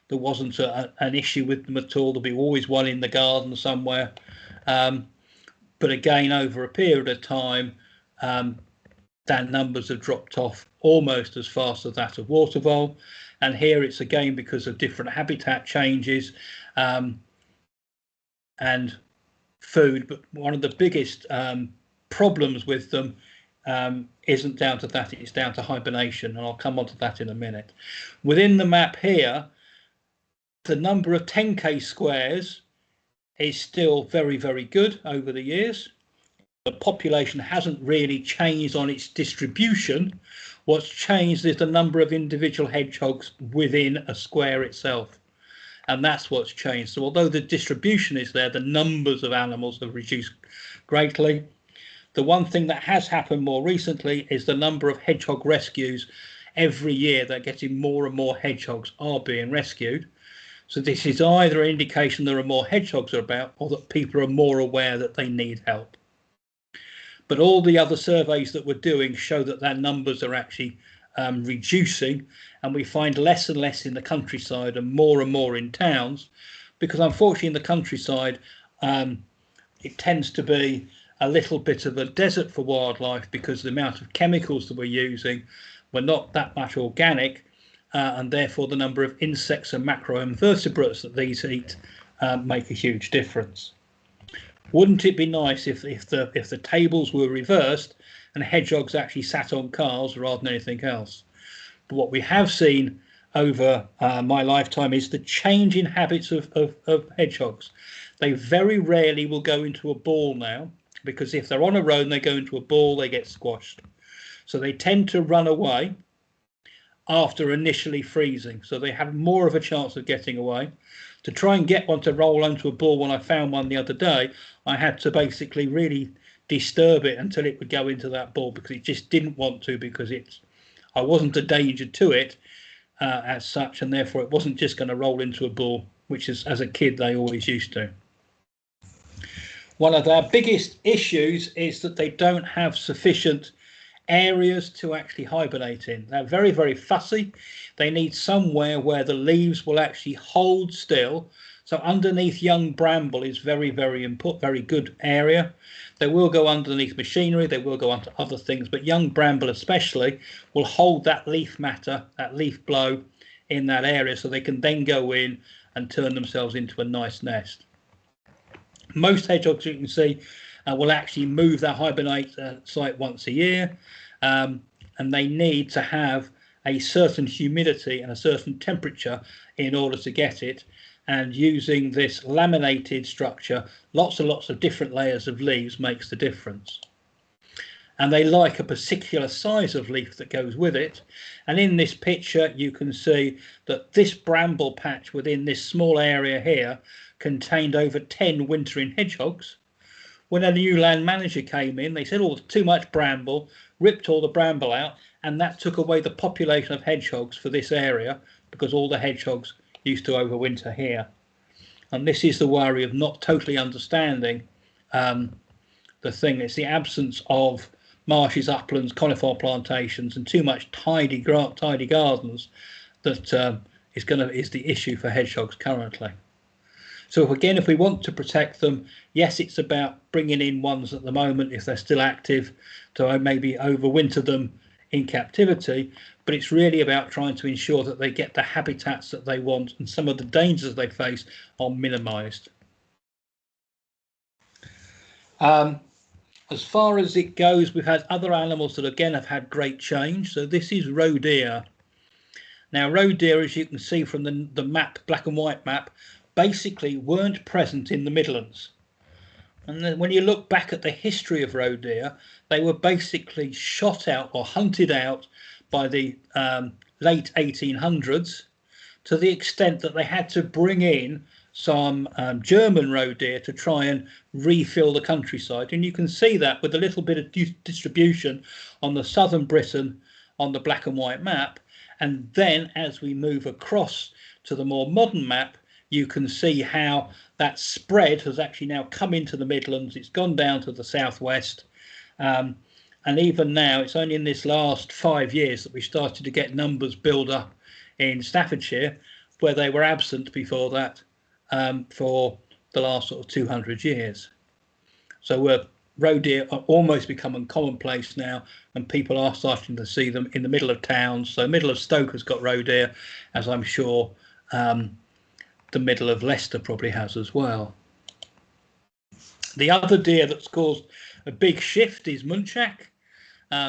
Speaker 2: There wasn't an issue with them at all. There'll be always one in the garden somewhere. But again, over a period of time, their numbers have dropped off almost as fast as that of water vole. And here it's again because of different habitat changes and food. But one of the biggest problems with them isn't down to that, it's down to hibernation, and I'll come on to that in a minute. Within the map here, the number of 10k squares is still very, very good over the years. The population hasn't really changed on its distribution. What's changed is the number of individual hedgehogs within a square itself, and that's what's changed. So although the distribution is there, the numbers of animals have reduced greatly. The one thing that has happened more recently is the number of hedgehog rescues. Every year they're getting more and more hedgehogs are being rescued. So this is either an indication there are more hedgehogs about, or that people are more aware that they need help. But all the other surveys that we're doing show that their numbers are actually reducing, and we find less and less in the countryside and more in towns, because unfortunately in the countryside it tends to be a little bit of a desert for wildlife, because the amount of chemicals that we're using, we're not that much organic, and therefore the number of insects and macroinvertebrates that these eat make a huge difference. Wouldn't it be nice if the tables were reversed and hedgehogs actually sat on cars rather than anything else? But what we have seen over my lifetime is the change in habits of hedgehogs. They very rarely will go into a ball now, because if they're on a road and they go into a ball, they get squashed. So they tend to run away after initially freezing, so they have more of a chance of getting away. To try and get one to roll onto a ball, when I found one the other day, I had to basically really disturb it until it would go into that ball, because it just didn't want to, because I wasn't a danger to it as such, and therefore it wasn't just going to roll into a ball, which is, as a kid, they always used to. One of their biggest issues is that they don't have sufficient areas to actually hibernate in. They're very, very fussy. They need somewhere where the leaves will actually hold still. So underneath young bramble is very, very important, very good area. They will go underneath machinery, they will go onto other things, but young bramble especially will hold that leaf matter, that leaf blow in that area, so they can then go in and turn themselves into a nice nest. Most hedgehogs, you can see, will actually move their hibernate site once a year, and they need to have a certain humidity and a certain temperature in order to get it. And using this laminated structure, lots and lots of different layers of leaves makes the difference. And they like a particular size of leaf that goes with it. And in this picture, you can see that this bramble patch within this small area here contained over 10 wintering hedgehogs. When a new land manager came in, they said, oh, too much bramble, ripped all the bramble out, and that took away the population of hedgehogs for this area, because all the hedgehogs used to overwinter here. And this is the worry of not totally understanding the thing. It's the absence of marshes, uplands, conifer plantations, and too much tidy gardens that is the issue for hedgehogs currently. So again, if we want to protect them, yes, it's about bringing in ones at the moment, if they're still active, to maybe overwinter them in captivity, but it's really about trying to ensure that they get the habitats that they want, and some of the dangers they face are minimised. As far as it goes, we've had other animals that again have had great change. So this is roe deer. Now roe deer, as you can see from the map, black and white map, basically weren't present in the Midlands. And then when you look back at the history of roe deer, they were basically shot out or hunted out by the late 1800s, to the extent that they had to bring in some German roe deer to try and refill the countryside. And you can see that with a little bit of distribution on the southern Britain on the black and white map. And then as we move across to the more modern map, you can see how that spread has actually now come into the Midlands. It's gone down to the southwest. And even now, it's only in this last 5 years that we started to get numbers build up in Staffordshire, where they were absent before that for the last sort of 200 years. So roe deer are almost becoming commonplace now, and people are starting to see them in the middle of towns. So middle of Stoke has got roe deer, as I'm sure the middle of Leicester probably has as well. The other deer that's caused a big shift is muntjac.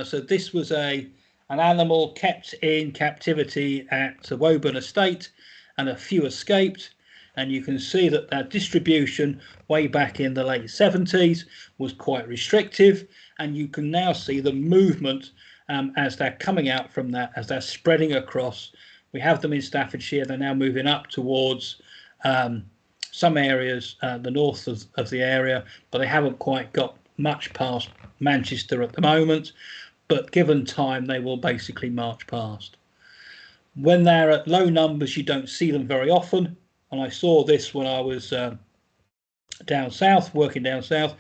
Speaker 2: So this was an animal kept in captivity at Woburn Estate, and a few escaped. And you can see that their distribution way back in the late 70s was quite restrictive, and you can now see the movement as they're coming out from that, as they're spreading across. We have them in Staffordshire. They're now moving up towards some areas, the north of the area, but they haven't quite got much past Manchester at the moment. But given time, they will basically march past. When they're at low numbers, you don't see them very often. And I saw this when I was down south, working down south,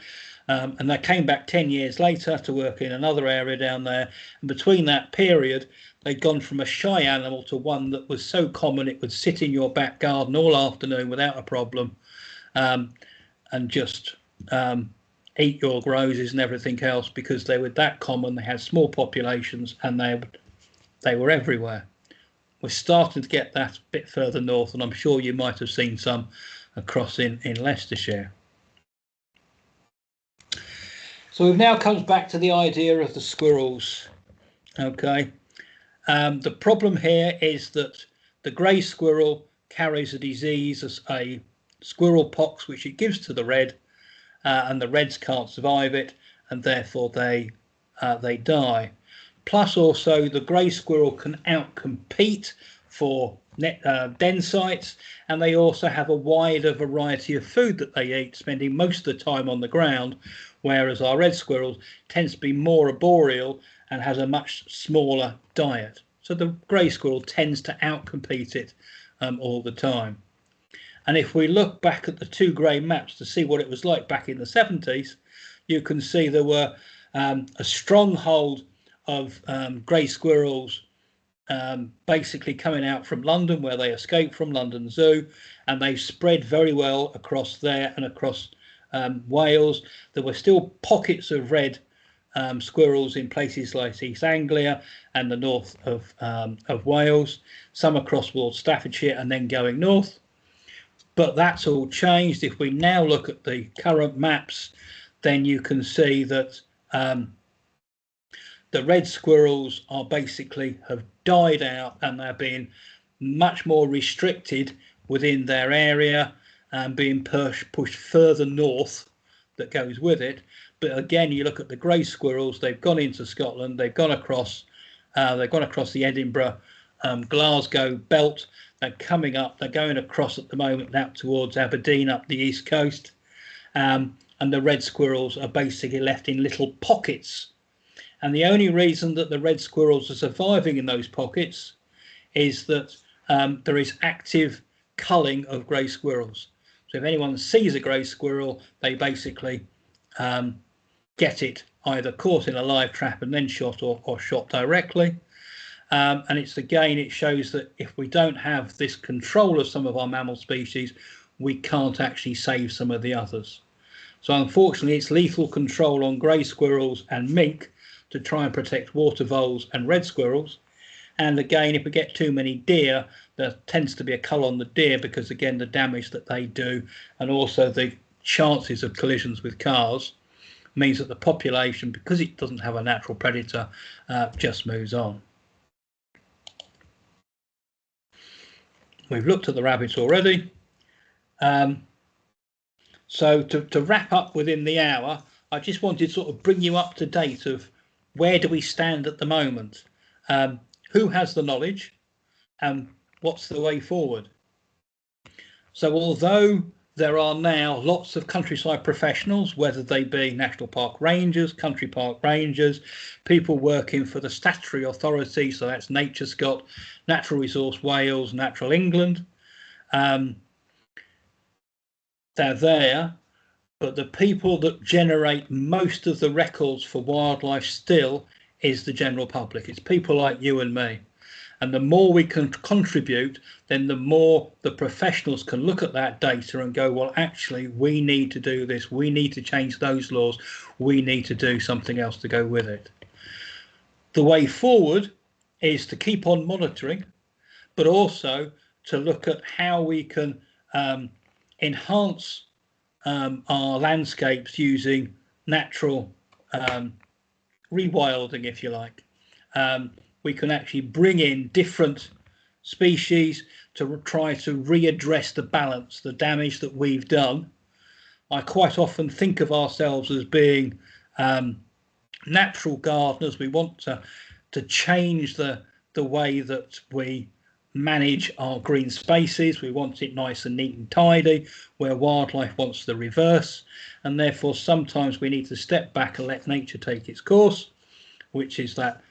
Speaker 2: and I came back 10 years later to work in another area down there. And between that period, they'd gone from a shy animal to one that was so common it would sit in your back garden all afternoon without a problem, and just eat your roses and everything else, because they were that common. They had small populations, and they were everywhere. We're starting to get that a bit further north, and I'm sure you might have seen some across in Leicestershire. So we've now come back to the idea of the squirrels. Okay, the problem here is that the grey squirrel carries a disease, a squirrel pox, which it gives to the red, and the reds can't survive it, and therefore they die. Plus also the grey squirrel can outcompete for den sites, and they also have a wider variety of food that they eat, spending most of the time on the ground, whereas our red squirrel tends to be more arboreal and has a much smaller diet. So the grey squirrel tends to outcompete it all the time. And if we look back at the two grey maps to see what it was like back in the 70s, you can see there were a stronghold of grey squirrels basically coming out from London, where they escaped from London Zoo, and they spread very well across there and across Wales. There were still pockets of red squirrels in places like East Anglia and the north of Wales, some across towards Staffordshire and then going north. But that's all changed. If we now look at the current maps, then you can see that the red squirrels are basically have died out, and they're being much more restricted within their area and being pushed further north. That goes with it. But again, you look at the grey squirrels, they've gone into Scotland, they've gone across the Edinburgh, Glasgow belt. They're coming up, they're going across at the moment out towards Aberdeen up the east coast, and the red squirrels are basically left in little pockets. And the only reason that the red squirrels are surviving in those pockets is that there is active culling of grey squirrels. So if anyone sees a grey squirrel, they basically get it either caught in a live trap and then shot, or shot directly. And it's again, it shows that if we don't have this control of some of our mammal species, we can't actually save some of the others. So unfortunately, it's lethal control on grey squirrels and mink to try and protect water voles and red squirrels. And again, if we get too many deer, there tends to be a cull on the deer, because again, the damage that they do, and also the chances of collisions with cars, means that the population, because it doesn't have a natural predator, just moves on. We've looked at the rabbits already. So to wrap up within the hour, I just wanted to sort of bring you up to date of where do we stand at the moment. who has the knowledge and what's the way forward. So although there are now lots of countryside professionals, whether they be national park rangers, country park rangers, people working for the statutory authority, so that's Nature Scot, Natural Resource Wales, Natural England, they're there, but the people that generate most of the records for wildlife still is the general public. It's people like you and me. And the more we can contribute, then the more the professionals can look at that data and go, well, actually, we need to do this. We need to change those laws. We need to do something else to go with it. The way forward is to keep on monitoring, but also to look at how we can enhance our landscapes using natural rewilding, if you like. We can actually bring in different species to try to readdress the balance, the damage that we've done. I quite often think of ourselves as being natural gardeners. We want to change the way that we manage our green spaces. We want it nice and neat and tidy, where wildlife wants the reverse. And therefore, sometimes we need to step back and let nature take its course, which is that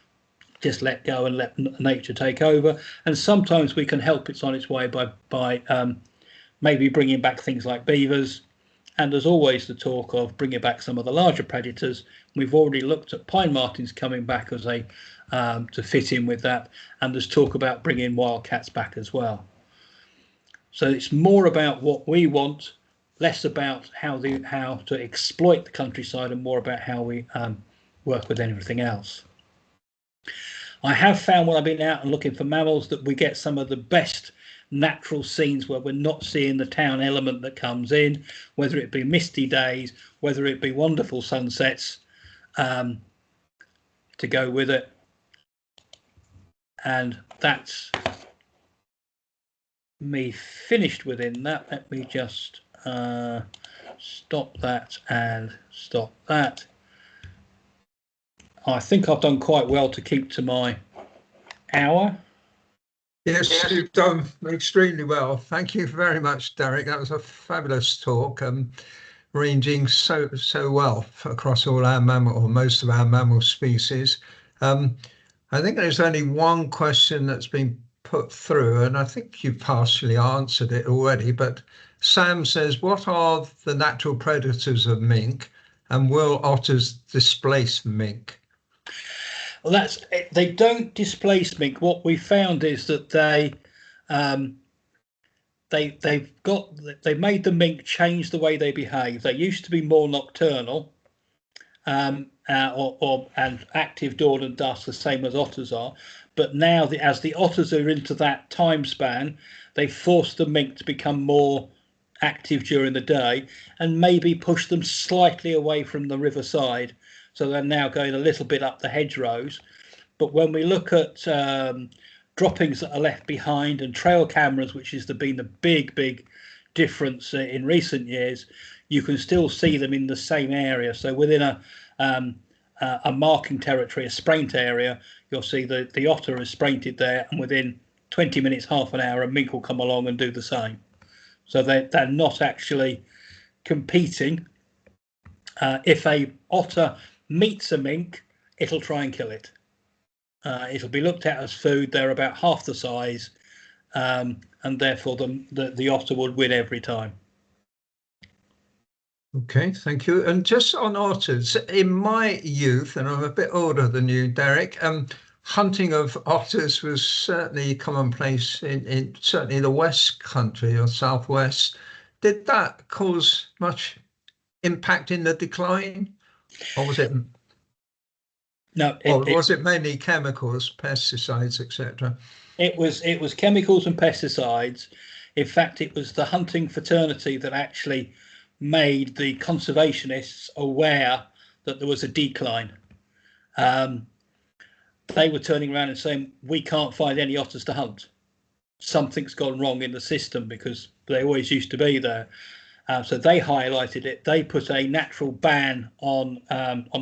Speaker 2: just let go and let nature take over. And sometimes we can help it on its way by maybe bringing back things like beavers. And there's always the talk of bringing back some of the larger predators. We've already looked at pine martens coming back as a to fit in with that, and there's talk about bringing wildcats back as well. So it's more about what we want, less about how to exploit the countryside, and more about how we work with everything else. I have found when I've been out and looking for mammals that we get some of the best natural scenes where we're not seeing the town element that comes in, whether it be misty days, whether it be wonderful sunsets to go with it. And that's me finished within that. Let me just stop that and stop that. I think I've done quite well to keep to my hour.
Speaker 3: Yes, you've done extremely well. Thank you very much, Derek. That was a fabulous talk, ranging so well across all our mammal, or most of our mammal species. I think there's only one question that's been put through, and I think you've partially answered it already, but Sam says, what are the natural predators of mink, and will otters displace mink?
Speaker 2: Well, they don't displace mink. What we found is that they've made the mink change the way they behave. They used to be more nocturnal and active dawn and dusk, the same as otters are. But now, as the otters are into that time span, they force the mink to become more active during the day and maybe push them slightly away from the riverside. So they're now going a little bit up the hedgerows. But when we look at droppings that are left behind and trail cameras, which has been the big difference in recent years, you can still see them in the same area. So within a marking territory, a spraint area, you'll see the otter is sprainted there, and within 20 minutes, half an hour, a mink will come along and do the same. So they're not actually competing. If a otter meets a mink, it'll try and kill it. It'll be looked at as food. They're about half the size, and therefore the otter would win every time.
Speaker 3: Okay, thank you. And just on otters, in my youth, and I'm a bit older than you, Derek, hunting of otters was certainly commonplace in certainly the West Country or Southwest. Did that cause much impact in the decline, or was it?
Speaker 2: No,
Speaker 3: was it mainly chemicals, pesticides, etc.?
Speaker 2: It was chemicals and pesticides. In fact, it was the hunting fraternity that actually made the conservationists aware that there was a decline. They were turning around and saying, we can't find any otters to hunt. Something's gone wrong in the system, because they always used to be there. So they highlighted it. They put a natural ban on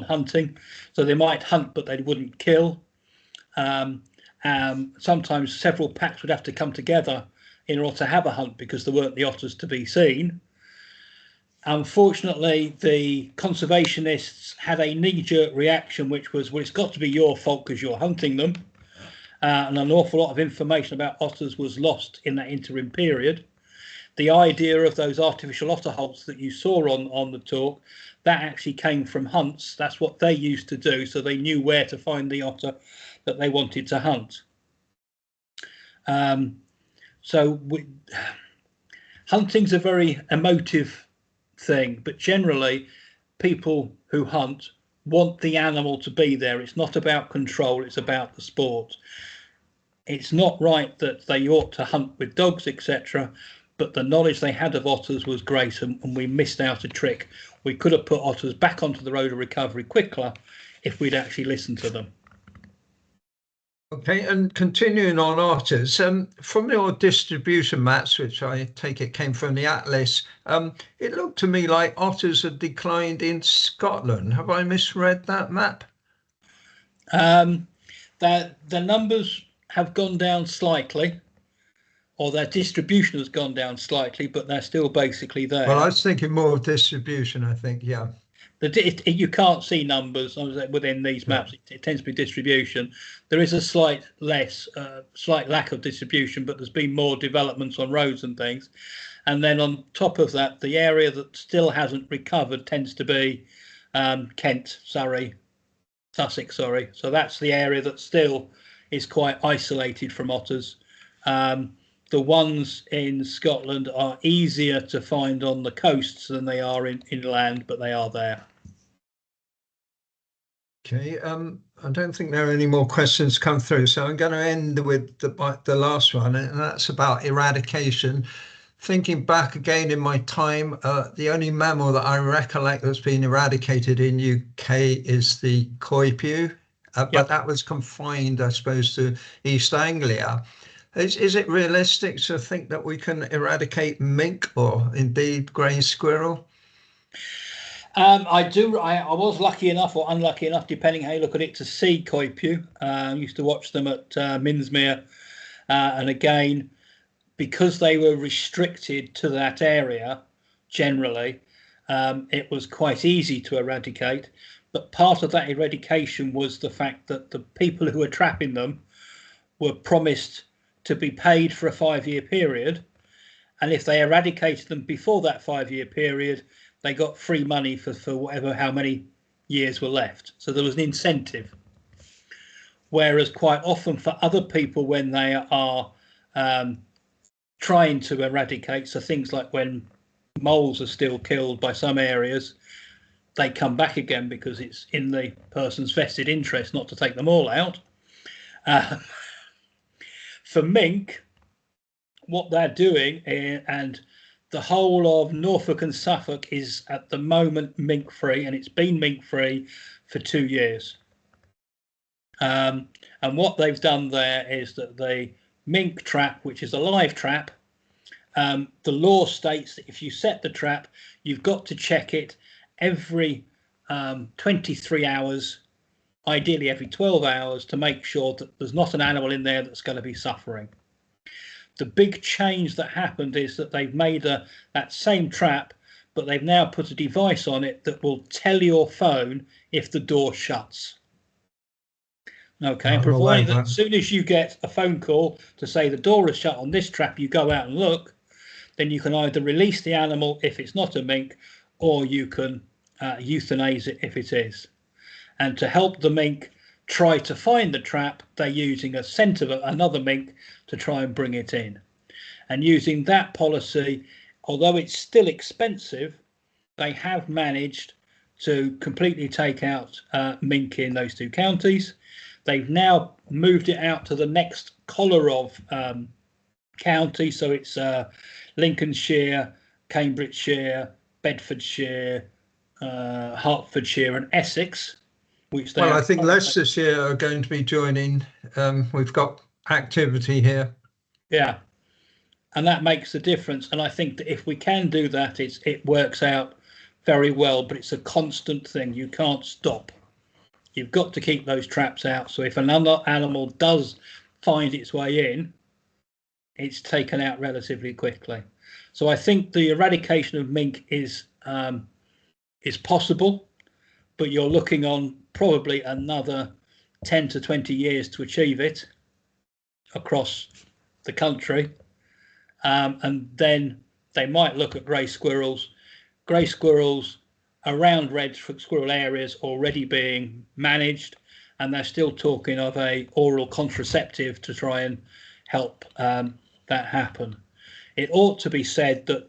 Speaker 2: hunting. So they might hunt, but they wouldn't kill. And Sometimes several packs would have to come together in order to have a hunt because there weren't the otters to be seen. Unfortunately, the conservationists had a knee-jerk reaction, which was, well, it's got to be your fault because you're hunting them. And an awful lot of information about otters was lost in that interim period. The idea of those artificial otter holes that you saw on the talk, that actually came from hunts. That's what they used to do, so they knew where to find the otter that they wanted to hunt. Hunting's a very emotive thing, but generally people who hunt want the animal to be there. It's not about control, it's about the sport. It's not right that they ought to hunt with dogs, etc., but the knowledge they had of otters was great, and we missed out a trick. We could have put otters back onto the road of recovery quicker if we'd actually listened to them.
Speaker 3: Okay, and continuing on otters, from your distribution maps, which I take it came from the Atlas, it looked to me like otters had declined in Scotland. Have I misread that map?
Speaker 2: The numbers have gone down slightly, or their distribution has gone down slightly, but they're still basically there.
Speaker 3: Well, I was thinking more of distribution, I think, yeah.
Speaker 2: You can't see numbers within these maps. It tends to be distribution. There is a slight lack of distribution, but there's been more developments on roads and things. And then on top of that, the area that still hasn't recovered tends to be Kent, Sussex. So that's the area that still is quite isolated from otters. The ones in Scotland are easier to find on the coasts than they are inland, but they are there.
Speaker 3: Okay, I don't think there are any more questions come through, so I'm going to end with the last one, and that's about eradication. Thinking back again in my time, the only mammal that I recollect that's been eradicated in UK is the coypu, but that was confined, I suppose, to East Anglia. Is it realistic to think that we can eradicate mink or indeed grey squirrel?
Speaker 2: I was lucky enough or unlucky enough, depending how you look at it, to see coypu. I used to watch them at Minsmere, and again, because they were restricted to that area, generally, it was quite easy to eradicate. But part of that eradication was the fact that the people who were trapping them were promised to be paid for a 5-year period, and if they eradicated them before that 5-year period, they got free money for how many years were left. So there was an incentive. Whereas quite often for other people, when they are trying to eradicate, so things like when moles are still killed by some areas, they come back again because it's in the person's vested interest not to take them all out. For mink, what they're doing, and the whole of Norfolk and Suffolk is at the moment mink free, and it's been mink free for 2 years. And what they've done there is that the mink trap, which is a live trap, the law states that if you set the trap, you've got to check it every 23 hours, ideally every 12 hours, to make sure that there's not an animal in there that's going to be suffering. The big change that happened is that they've made that same trap, but they've now put a device on it that will tell your phone if the door shuts. Okay, and providing that as soon as you get a phone call to say the door is shut on this trap, you go out and look, then you can either release the animal if it's not a mink, or you can euthanize it if it is. And to help the mink try to find the trap, they're using a scent of another mink to try and bring it in. And using that policy, although it's still expensive, they have managed to completely take out mink in those 2 counties. They've now moved it out to the next collar of county, so it's Lincolnshire, Cambridgeshire, Bedfordshire, Hertfordshire and Essex.
Speaker 3: Well, I think Leicestershire are going to be joining. We've got activity here.
Speaker 2: Yeah, and that makes a difference. And I think that if we can do that, it works out very well, but it's a constant thing. You can't stop. You've got to keep those traps out. So if another animal does find its way in, it's taken out relatively quickly. So I think the eradication of mink is possible, but you're looking on probably another 10 to 20 years to achieve it across the country. And then they might look at grey squirrels. Grey squirrels around red squirrel areas already being managed, and they're still talking of a oral contraceptive to try and help that happen. It ought to be said that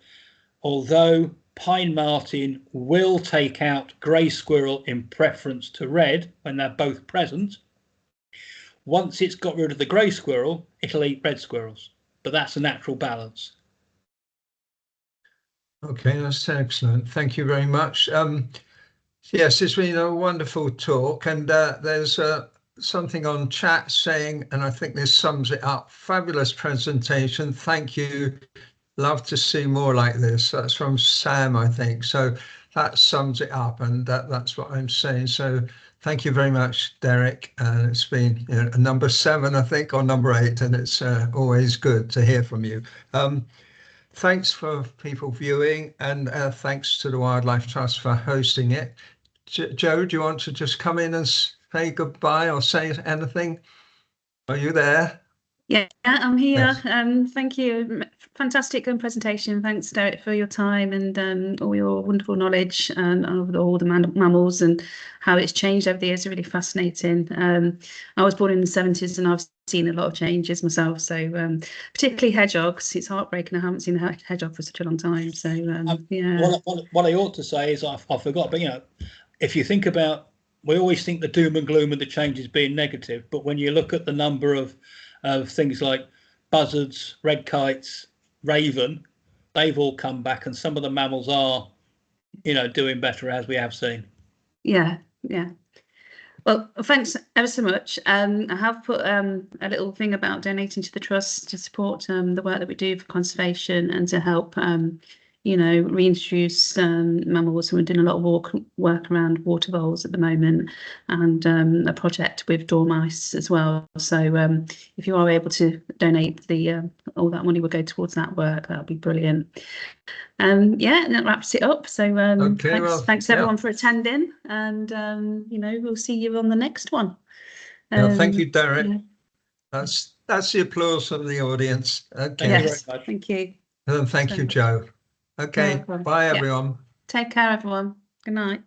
Speaker 2: although pine marten will take out grey squirrel in preference to red when they're both present, once it's got rid of the grey squirrel, it'll eat red squirrels, but that's a natural balance.
Speaker 3: Okay, that's excellent. Thank you very much. Yes, it's been a wonderful talk, and there's something on chat saying, and I think this sums it up, fabulous presentation. Thank you. Love to see more like this. That's from Sam, I think. So that sums it up, and that's what I'm saying. So thank you very much, Derek. It's been number 7, I think, or number 8, and it's always good to hear from you. Thanks for people viewing, and thanks to the Wildlife Trust for hosting it. Joe, do you want to just come in and say goodbye or say anything? Are you there?
Speaker 1: Yeah, I'm here.
Speaker 3: Yes.
Speaker 1: Thank you. Fantastic presentation. Thanks, Derek, for your time and all your wonderful knowledge of all the mammals and how it's changed over the years. Really fascinating. I was born in the 70s and I've seen a lot of changes myself. So particularly hedgehogs. It's heartbreaking. I haven't seen a hedgehog for such a long time. So yeah.
Speaker 2: What I ought to say is I forgot, but if you think about, we always think the doom and gloom of the changes being negative, but when you look at the number of things like buzzards, red kites, raven, they've all come back, and some of the mammals are, doing better, as we have seen.
Speaker 1: Yeah. Well, thanks ever so much. I have put a little thing about donating to the trust to support the work that we do for conservation and to help reintroduce mammals. We're doing a lot of work around water voles at the moment, and a project with dormice as well. So if you are able to donate, all that money will go towards that work. That'll be brilliant. Yeah, and that wraps it up. So thanks everyone for attending, and we'll see you on the next one.
Speaker 3: Thank you, Derek. Yeah. That's the applause from the audience. Okay.
Speaker 1: Yes, thank you.
Speaker 3: And thank you, Joe. Okay, bye everyone.
Speaker 1: Take care, everyone. Good night.